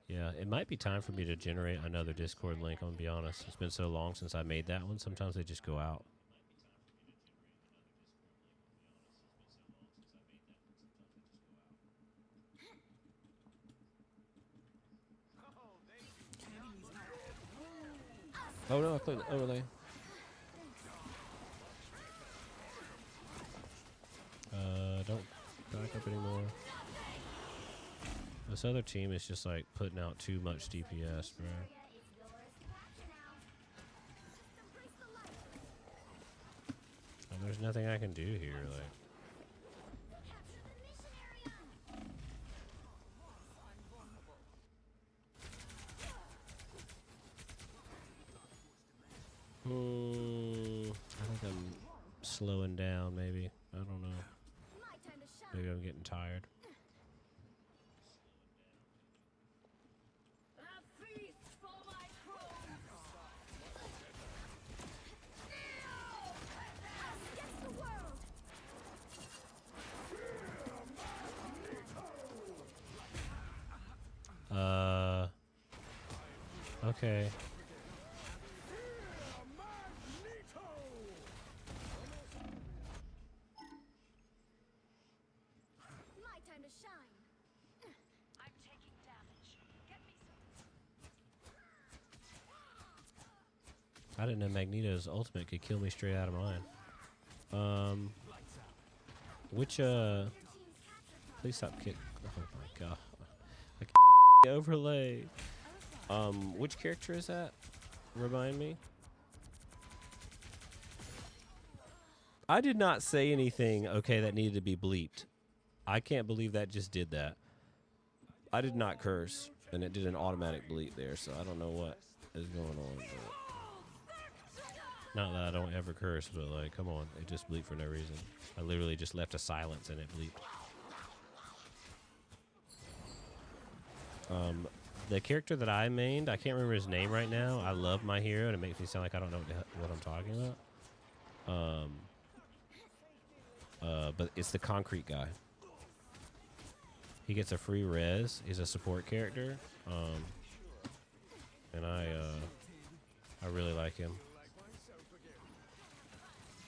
Yeah, it might be time for me to generate another Discord link, I'm gonna be honest. It's been so long since I made that one. Sometimes they just go out. Oh no, I clicked the overlay. Don't back up anymore. This other team is just like putting out too much DPS, bro. And there's nothing I can do here, like. I think I'm slowing down, maybe. I don't know. Maybe I'm getting tired. Okay. My time to shine. I'm taking damage. Get me some. I didn't know Magneto's ultimate could kill me straight out of mine. Which, please stop kick. Oh my god. I overlay. Which character is that? Remind me. I did not say anything, okay, that needed to be bleeped. I can't believe that just did that. I did not curse, and it did an automatic bleep there, so I don't know what is going on. But not that I don't ever curse, but like, come on, it just bleeped for no reason. I literally just left a silence and it bleeped. The character that I mained, I can't remember his name right now. I love my hero, and it makes me sound like I don't know what I'm talking about. but it's the concrete guy. He gets a free res. He's a support character, and I really like him.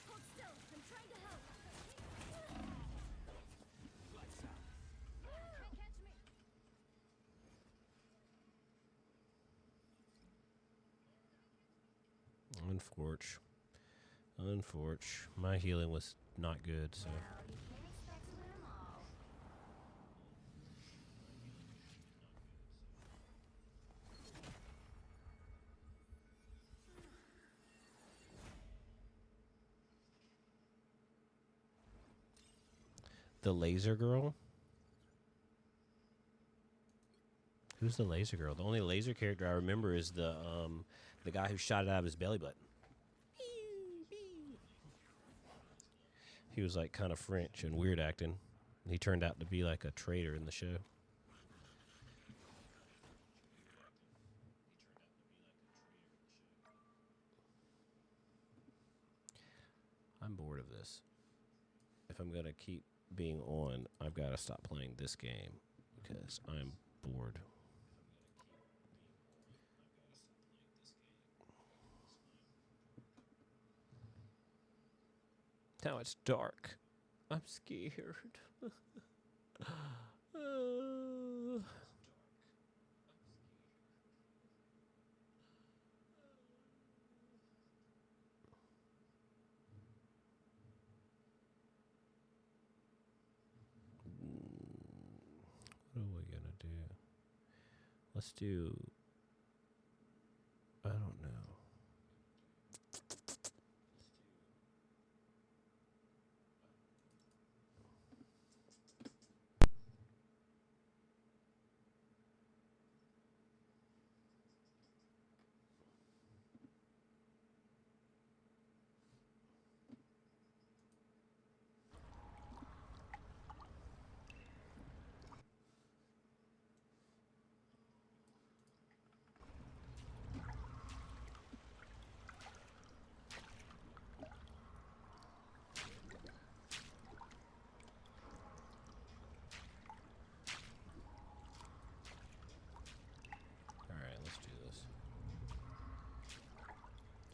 Hold still. I'm trying to help. Can't catch me. Unfortunate. My healing was not good, so. Well, you can't expect to win 'em all. The laser girl? Who's the laser girl? The only laser character I remember is the guy who shot it out of his belly button. He was like kind of French and weird acting. He turned out to be like a traitor in the show. I'm bored of this. If I'm gonna keep being on, I've got to stop playing this game because I'm bored. Now it's dark. I'm scared. What are we gonna do? Let's do. I don't know.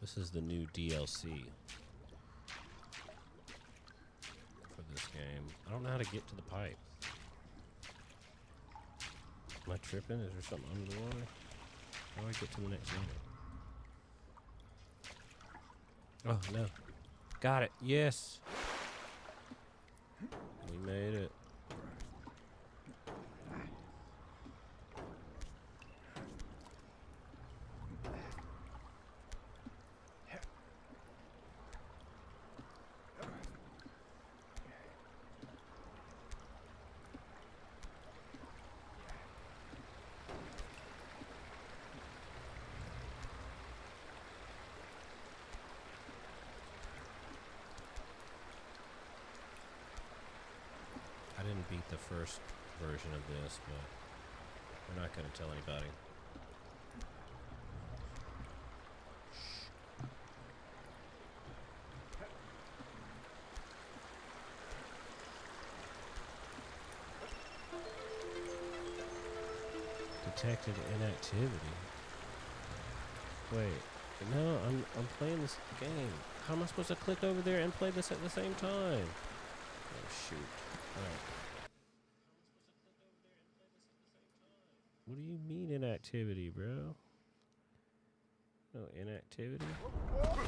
This is the new DLC for this game. I don't know how to get to the pipe. Am I tripping? Is there something under the water? How do I get to the next level? Oh, no. Got it. Yes. We made it. I didn't beat the first version of this, but we're not going to tell anybody. Detected inactivity. Wait, no, I'm playing this game. How am I supposed to click over there and play this at the same time? Oh shoot. Alright. What do you mean inactivity, bro? No inactivity?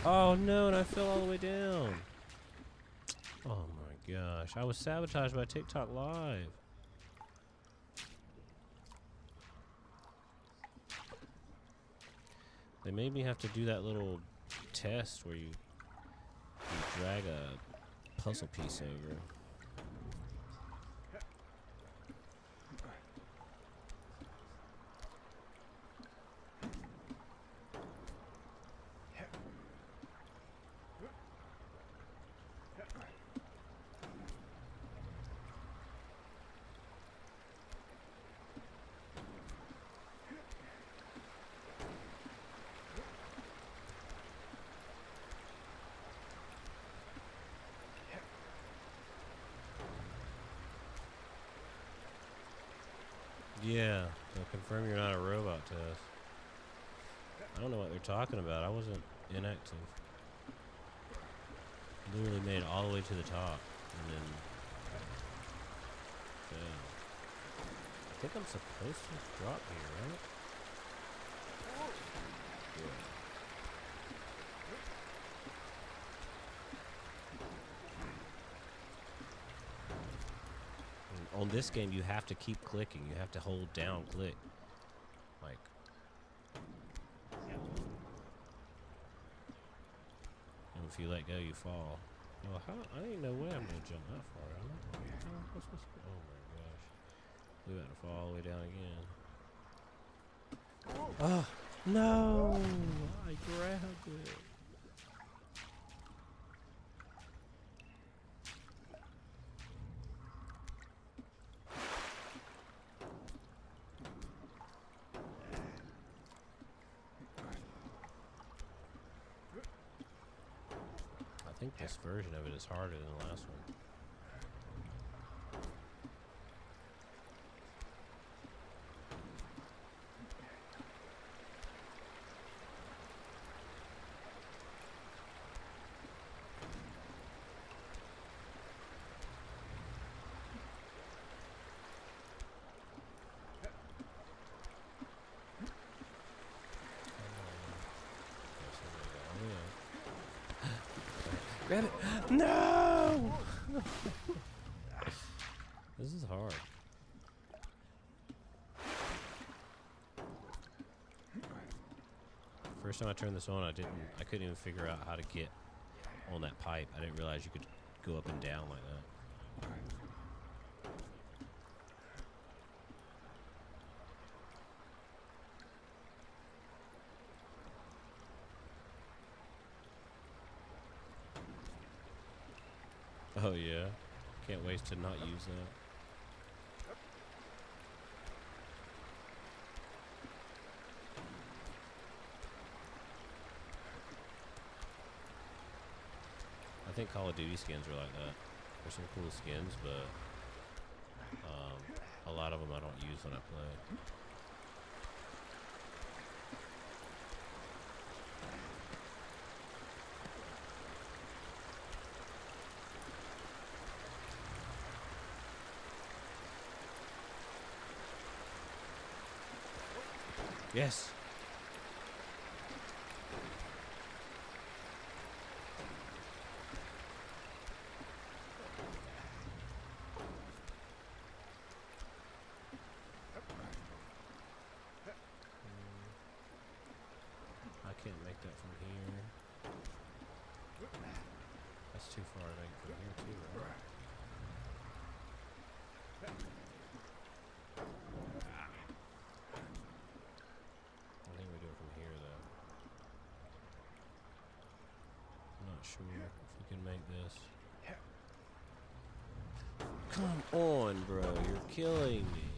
Oh no, and I fell all the way down. Oh my gosh. I was sabotaged by TikTok Live. They made me have to do that little test where you drag a puzzle piece over. Yeah, they'll confirm you're not a robot test. I don't know what they're talking about. I wasn't inactive. Literally made it all the way to the top, and then failed. I think I'm supposed to drop here, right? Yeah. And on this game, you have to keep clicking. You have to hold down click. Like. And if you let go, you fall. Well, how? I ain't no way I'm gonna jump that far, am I? What's this? Oh my gosh. We about to fall all the way down again. Oh, no! I grabbed it. I think this version of it is harder than the last one. Grab it! No! This is hard. First time I turned this on, I couldn't even figure out how to get on that pipe. I didn't realize you could go up and down like that. Oh yeah, can't wait to not use that. I think Call of Duty skins are like that. There's some cool skins, but a lot of them I don't use when I play. Yes. I can't make that from here. That's too far to make from here too, right? I think we do it from here though. I'm not sure if we can make this. Come on, bro. You're killing me.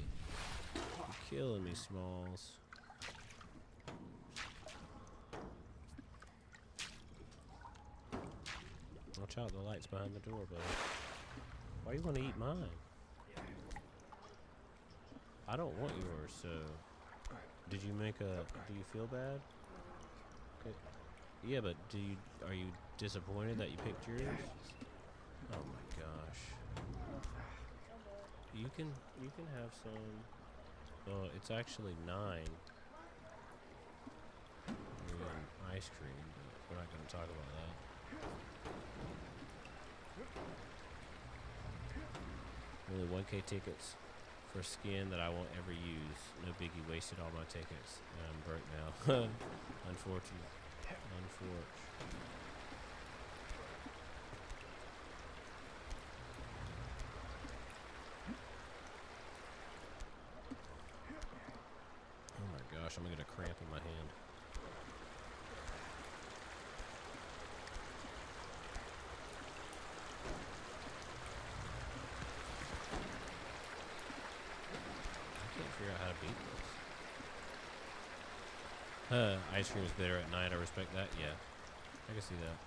You're killing me, Smalls. Watch out, the light's behind the door, buddy. Why you want to eat mine? I don't want yours, so... Did you make a... Do you feel bad? Okay. Yeah, but are you disappointed that you picked yours? Oh my gosh. You can have some. Oh, it's actually 9. We're getting ice cream, but we're not going to talk about that. Only 1K tickets for skin that I won't ever use. No biggie, wasted all my tickets. And I'm broke now. Unfortunate. Unfortunate. Oh my gosh, I'm gonna get a cramp in my hand. Figure out how to beat this. Ice cream is better at night. I respect that. Yeah, I can see that.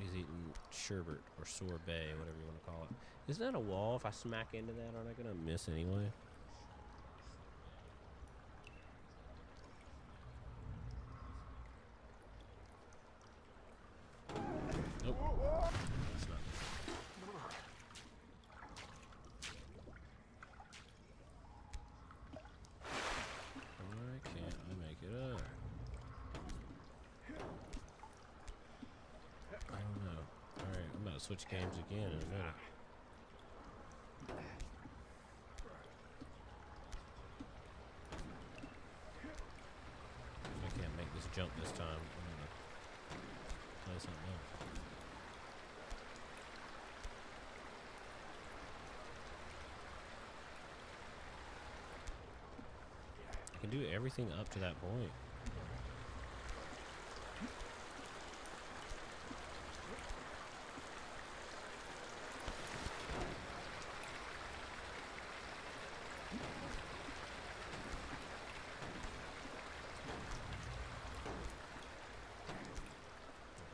Is he sherbet or sorbet, whatever you want to call it. Isn't that a wall? If I smack into that, aren't I gonna miss anyway? Nope. That's not. Why can't I make it up? I don't know. Alright, I'm about to switch games again in a minute. If I can't make this jump this time, I'm gonna play something else. I can do everything up to that point.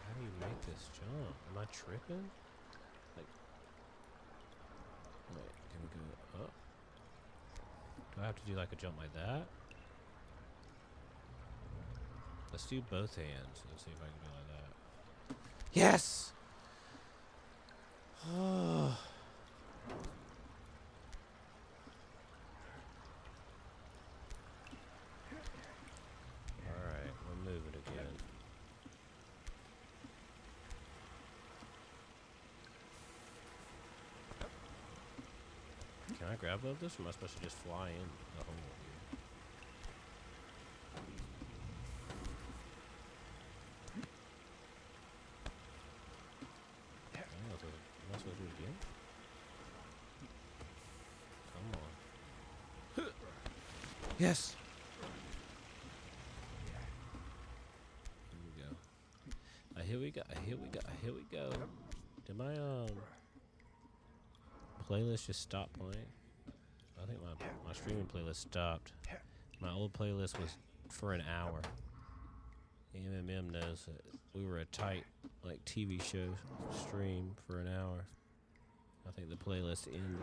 How do you make this jump? Am I tripping? Like, wait, can we go up? Do I have to do like a jump like that? Let's do both hands. Let's see if I can do like that. Yes! Oh. Alright, we're moving again. Can I grab both this, or am I supposed to just fly in the hole here? Am I supposed to do it again? Come on. Yes! Here we go. Here we go. Here we go. Did my playlist just stop playing? I think my streaming playlist stopped. My old playlist was for an hour. MMM knows that we were a tight, like, TV show stream for an hour. I think the playlist ended.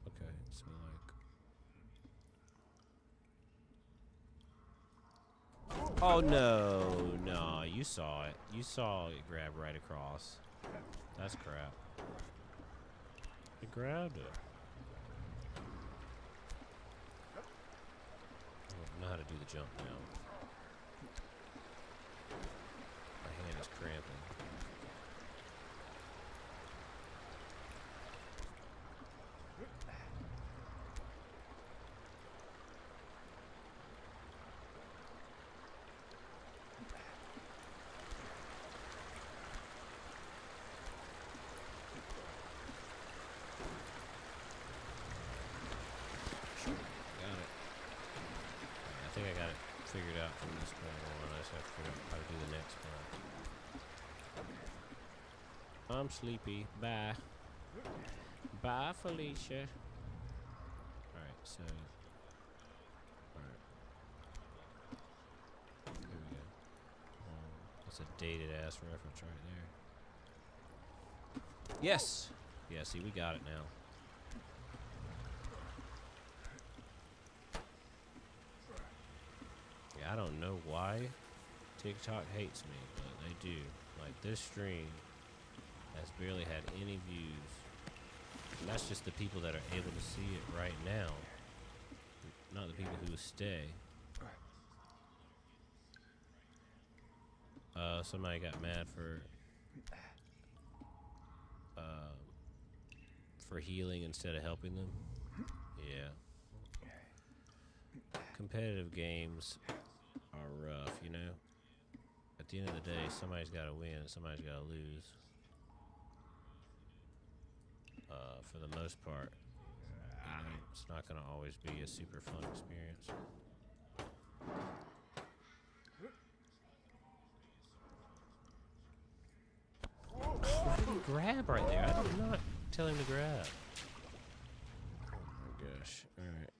Okay, so like. Oh no, you saw it. You saw it grab right across. That's crap. It grabbed it. I don't know how to do the jump now. My hand is cramping. I think I got it figured out from this point on. I just have to figure out how to do the next part. I'm sleepy. Bye. Bye, Felicia. Alright, so. Alright. Here we go. That's a dated ass reference right there. Yes! Yeah, see, we got it now. I don't know why TikTok hates me, but they do. Like, this stream has barely had any views. And that's just the people that are able to see it right now. Not the people who stay. Somebody got mad for healing instead of helping them. Yeah. Competitive games are rough, you know. At the end of the day, somebody's got to win, somebody's got to lose. For the most part, you know, it's not going to always be a super fun experience. Why did he grab right there? I did not tell him to grab. Oh my gosh! All right.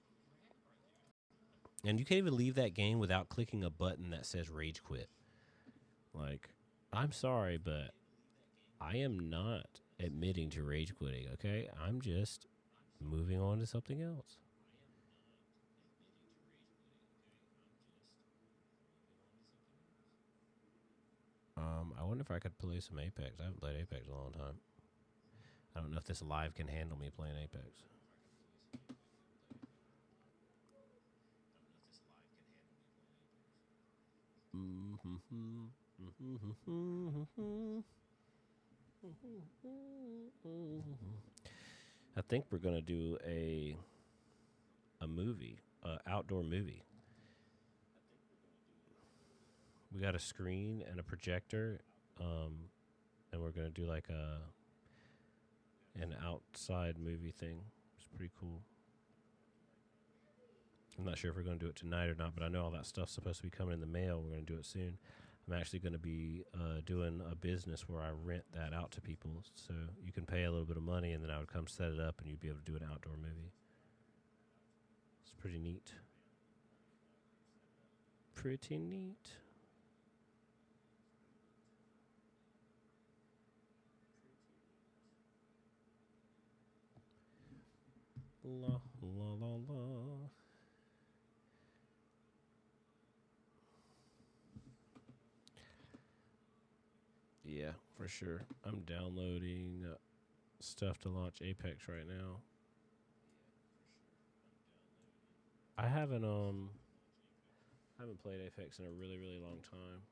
And you can't even leave that game without clicking a button that says rage quit. Like, I'm sorry, but I am not admitting to rage quitting, okay? I'm just moving on to something else. I wonder if I could play some Apex. I haven't played Apex in a long time. I don't know if this live can handle me playing Apex. I think we're gonna do a movie, outdoor movie. We got a screen and a projector, and we're gonna do like an outside movie thing. It's pretty cool. I'm not sure if we're going to do it tonight or not, but I know all that stuff's supposed to be coming in the mail. We're going to do it soon. I'm actually going to be doing a business where I rent that out to people. So you can pay a little bit of money, and then I would come set it up, and you'd be able to do an outdoor movie. It's pretty neat. Pretty neat. La, la, la, la. Yeah, for sure. I'm downloading stuff to launch Apex right now. I haven't played Apex in a really, really long time.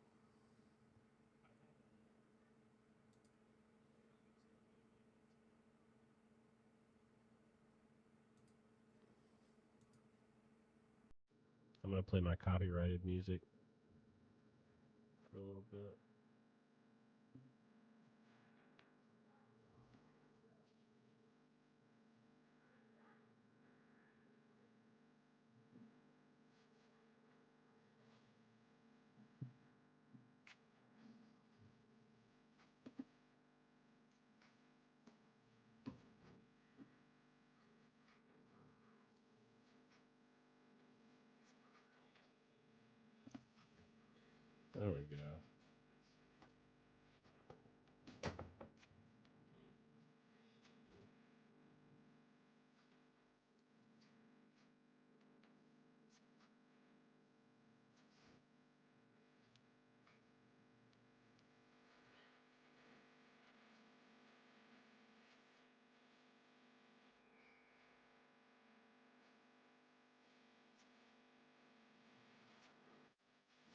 I'm gonna play my copyrighted music for a little bit. There we go.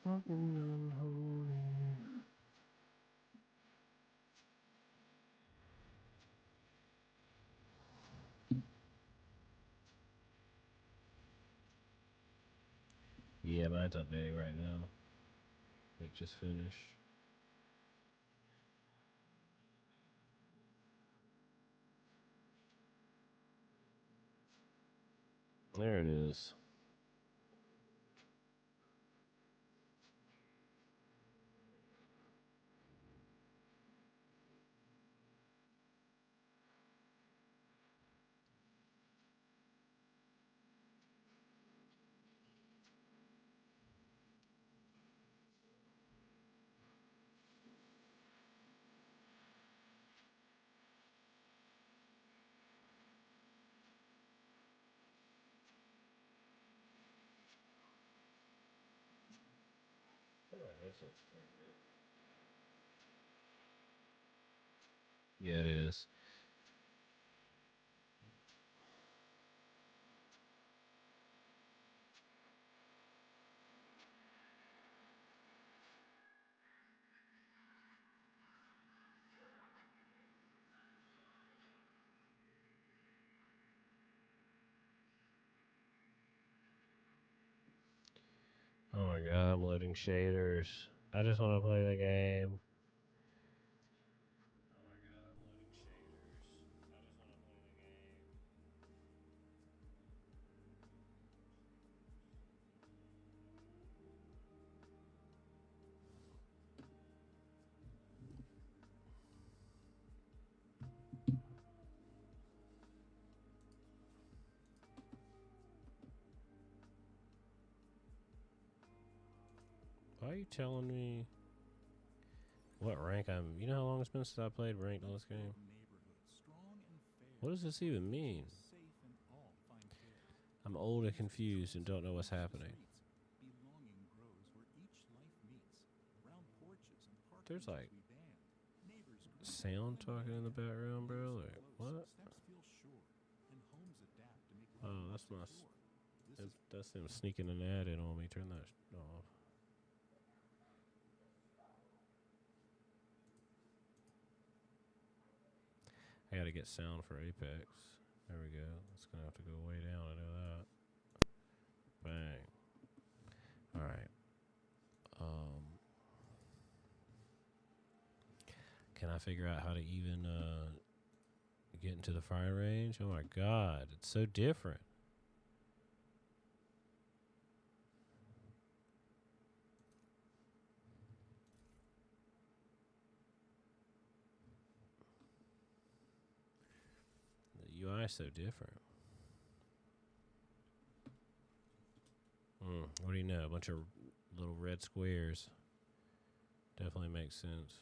Fucking unholy. Yeah, mine's updating right now. It just finished. There it is. Yeah, it is. Oh my god, I'm loading shaders. I just want to play the game. Why are you telling me what rank I'm... You know how long it's been since I played ranked on this game? What does this even mean? I'm old and confused and don't know what's happening. There's like sound talking in the background, bro. Like, what? Oh, that's my... That's him sneaking an ad in on me. Turn that off. I gotta get sound for Apex. There we go. It's gonna have to go way down. I know that. Bang. Alright. Can I figure out how to even get into the firing range? Oh my god, it's so different. The UI is so different. What do you know? A bunch of little red squares. Definitely makes sense.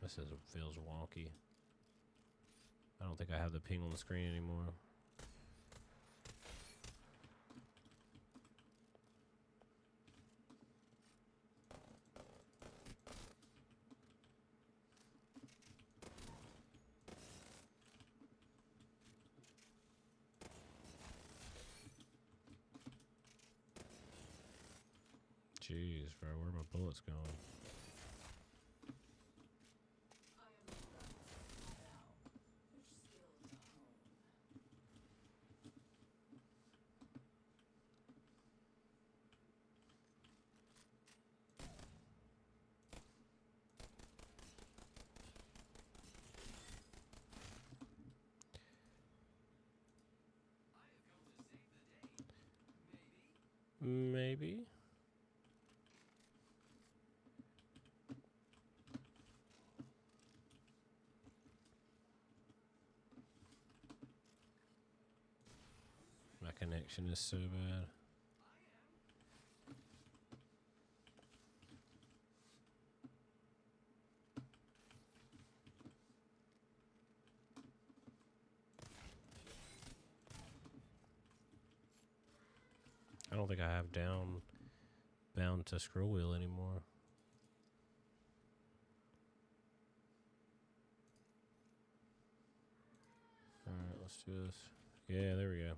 This feels wonky. I don't think I have the ping on the screen anymore. Jeez, bro, where are my bullets going? Maybe. My connection is so bad. I don't think I have bound to scroll wheel anymore. Alright, let's do this. Yeah, there we go.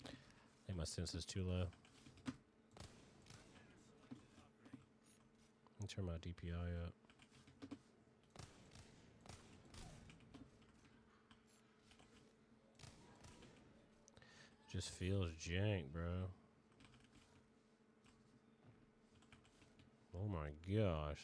I think my sense is too low. Let me turn my DPI up. Just feels jank, bro. Oh my gosh.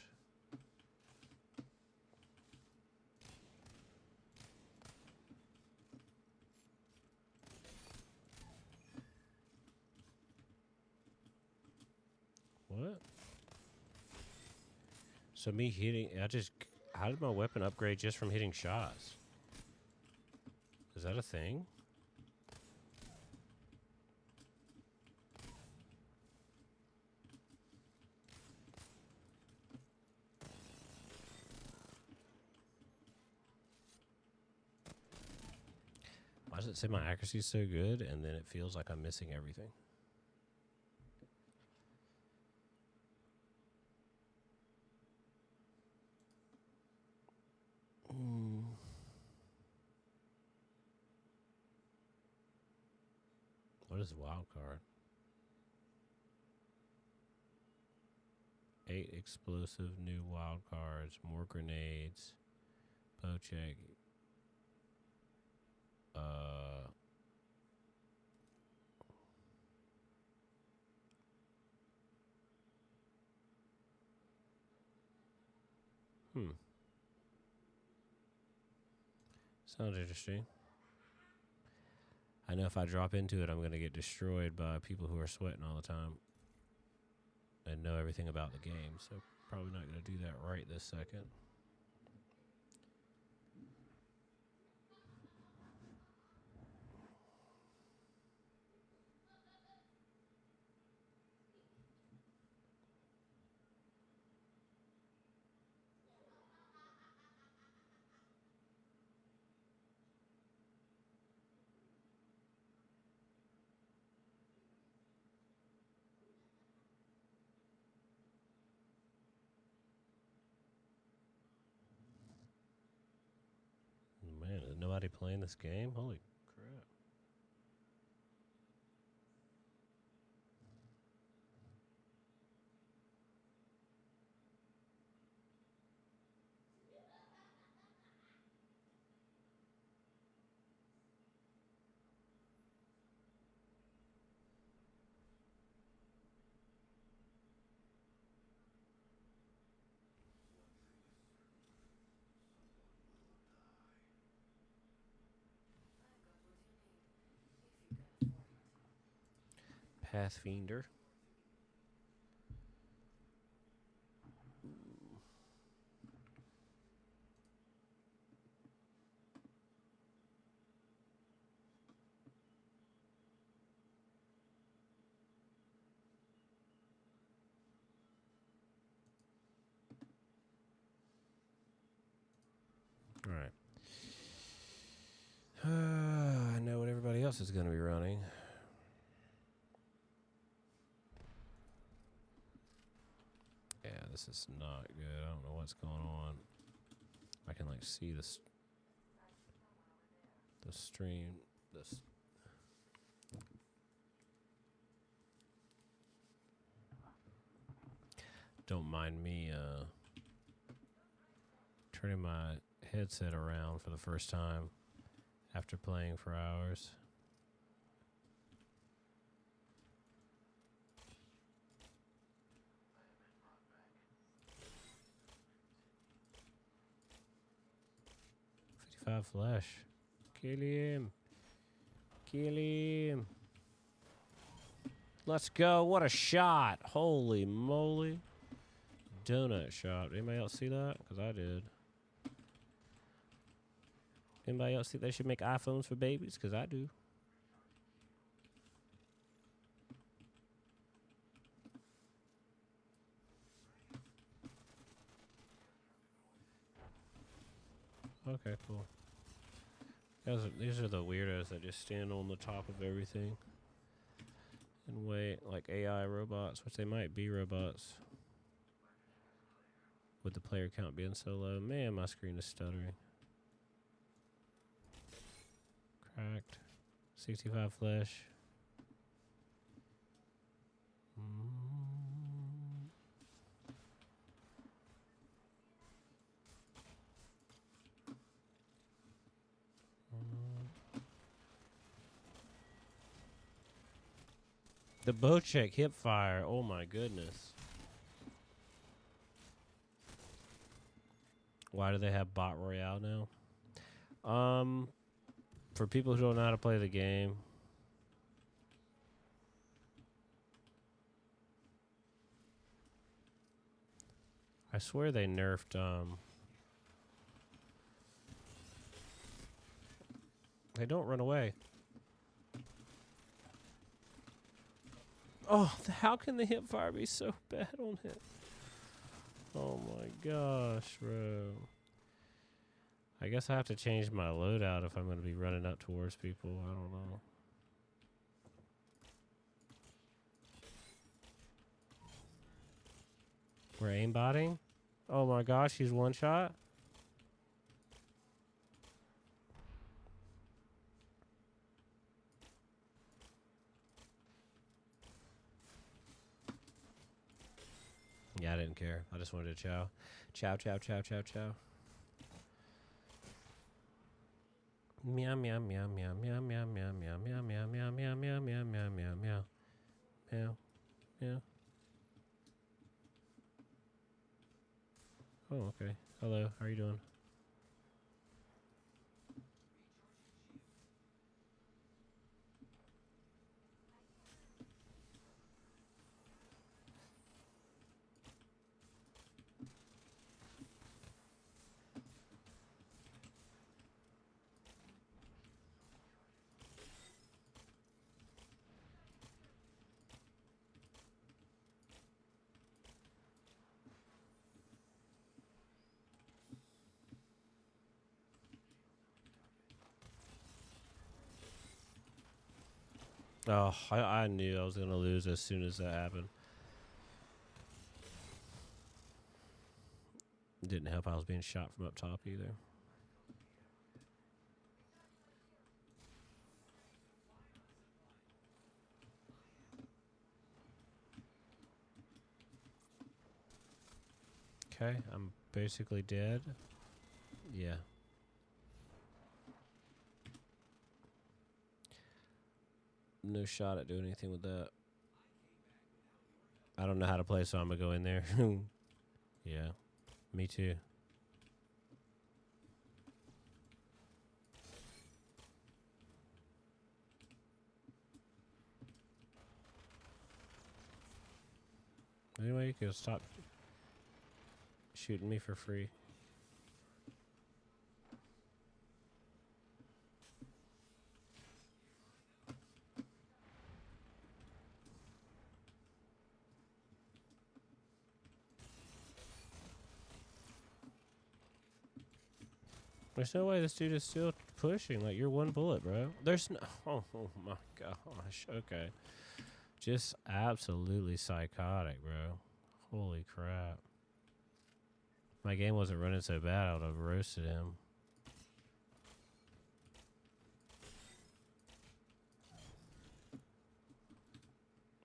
What? So me hitting, how did my weapon upgrade just from hitting shots? Is that a thing? Why does it say my accuracy is so good and then it feels like I'm missing everything? What is wild card? 8 explosive new wild cards, more grenades, bow check. Sounds interesting. I know if I drop into it, I'm going to get destroyed by people who are sweating all the time and know everything about the game. So probably not going to do that right this second. Man, is nobody playing this game? Holy crap. Pathfinder. All right. I know what everybody else is going to be running. Yeah, this is not good. I don't know what's going on. I can like see the stream. This. Don't mind me turning my headset around for the first time after playing for hours. Flash. Kill him. Kill him. Let's go. What a shot. Holy moly. Donut shot. Anybody else see that? Because I did. Anybody else think they should make iPhones for babies? Because I do. Okay, cool. These are the weirdos that just stand on the top of everything and wait, like AI robots, which they might be robots. With the player count being so low. Man, my screen is stuttering. Cracked. 65 flesh. The bow check hip fire. Oh my goodness. Why do they have bot royale now? For people who don't know how to play the game. I swear they nerfed they don't run away. Oh, how can the hip fire be so bad on hit? Oh my gosh, bro. I guess I have to change my loadout if I'm going to be running up towards people. I don't know. We're aimbotting? Oh my gosh, he's one shot? Yeah, I didn't care. I just wanted to chow. Chow, chow, chow, chow, chow. Meow, meow, meow, meow, meow, meow, meow, meow, meow, meow, meow, meow, meow, meow, meow, meow, meow. Meow, meow. Oh, okay. Hello, how are you doing? Oh, I knew I was going to lose as soon as that happened. It didn't help I was being shot from up top either. Okay, I'm basically dead. Yeah. No shot at doing anything with that. I don't know how to play, so I'm going to go in there. Yeah, me too. Anyway, you can stop shooting me for free. There's no way this dude is still pushing. Like, you're one bullet, bro. There's no... Oh my gosh. Okay. Just absolutely psychotic, bro. Holy crap. If my game wasn't running so bad, I would have roasted him.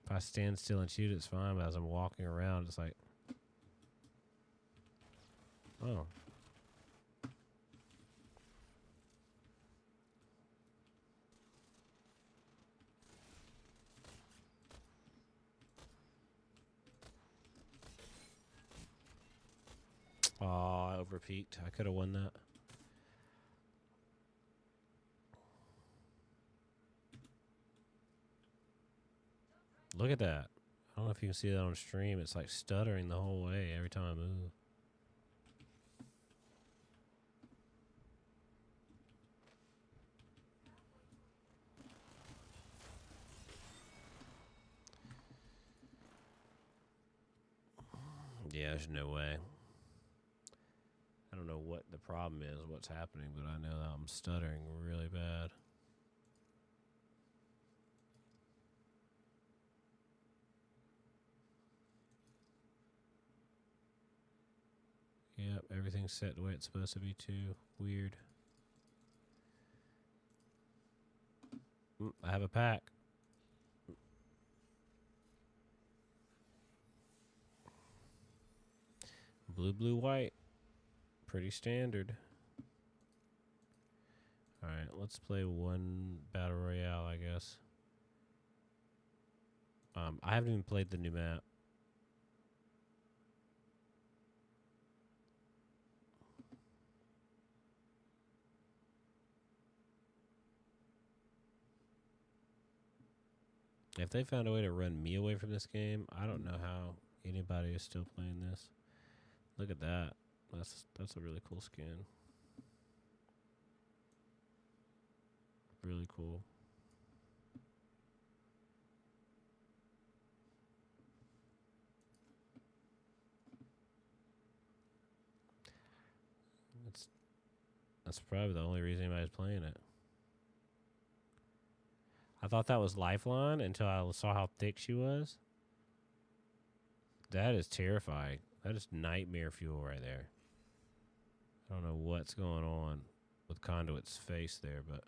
If I stand still and shoot, it's fine. But as I'm walking around, it's like... Oh. Oh, I overpeaked. I could have won that. Look at that. I don't know if you can see that on stream. It's like stuttering the whole way every time I move. Yeah, there's no way. I don't know what the problem is, what's happening, but I know that I'm stuttering really bad. Yep, everything's set the way it's supposed to be too. Weird. I have a pack. Blue, blue, white. Pretty standard. Alright, let's play one battle royale, I guess. I haven't even played the new map. If they found a way to run me away from this game, I don't know how anybody is still playing this. Look at that. That's a really cool skin. Really cool. That's probably the only reason anybody's playing it. I thought that was Lifeline until I saw how thick she was. That is terrifying. That is nightmare fuel right there. I don't know what's going on with Conduit's face there, but...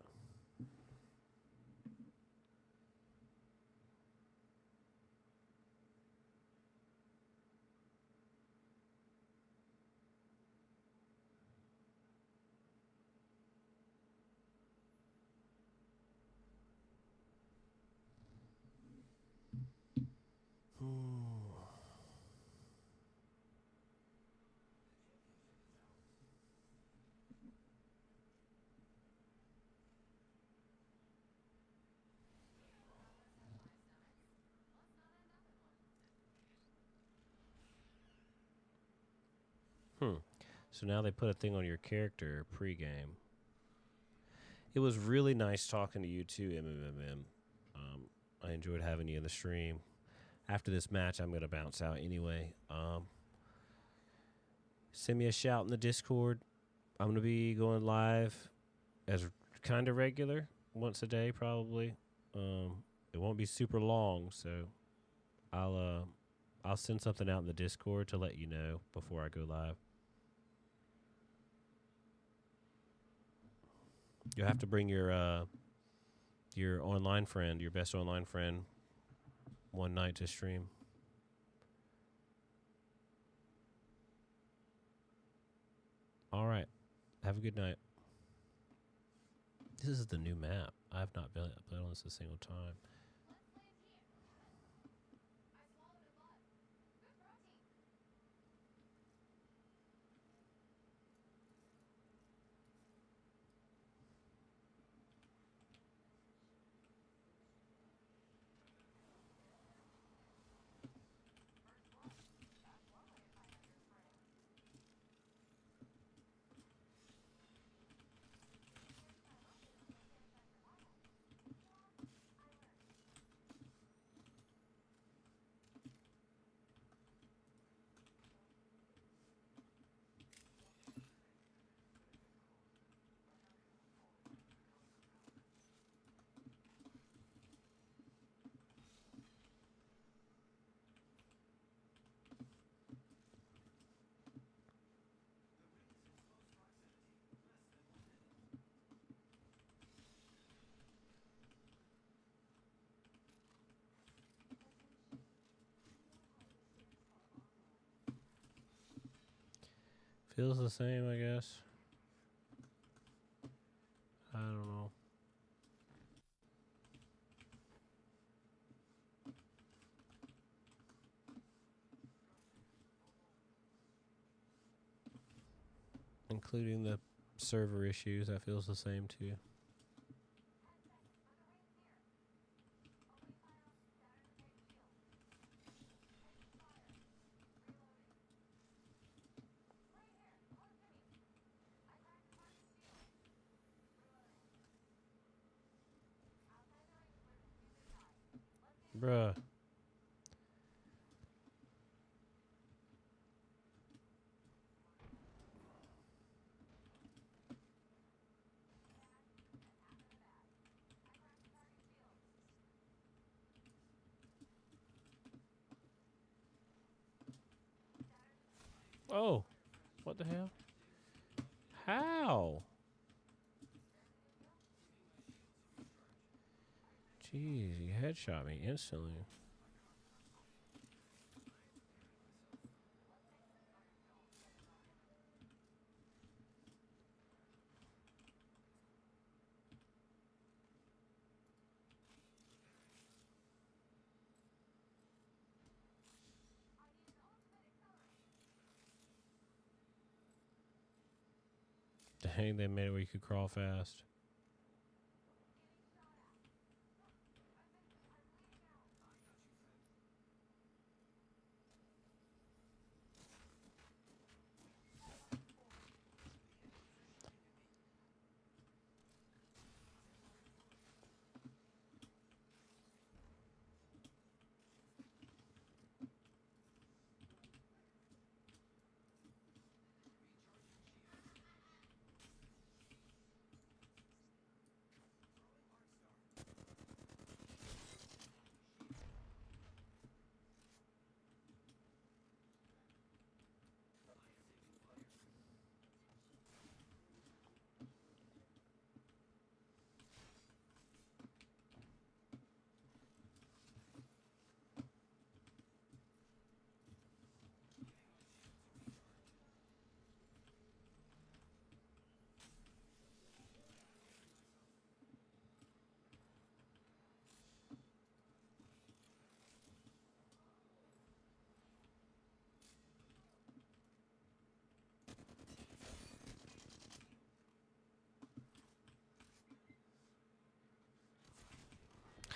So now they put a thing on your character pre-game. It was really nice talking to you too, MMM. I enjoyed having you in the stream. After this match, I'm going to bounce out anyway. Send me a shout in the Discord. I'm going to be going live as kind of regular, once a day probably. It won't be super long, so I'll send something out in the Discord to let you know before I go live. You'll have to bring your online friend, your best online friend, one night to stream. All right. Have a good night. This is the new map. I have not played on this a single time. Feels the same, I guess. I don't know. Including the server issues, that feels the same too. Bruh. Oh, what the hell? How? Jeez, he headshot me instantly. Dang, they made it where you could crawl fast.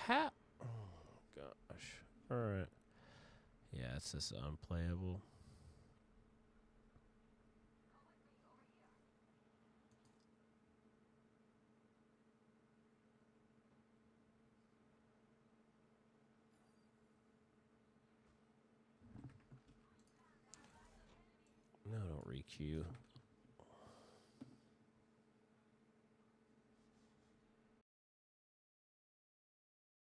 How? Oh, gosh. Alright. Yeah, it's just unplayable. No, don't re-queue.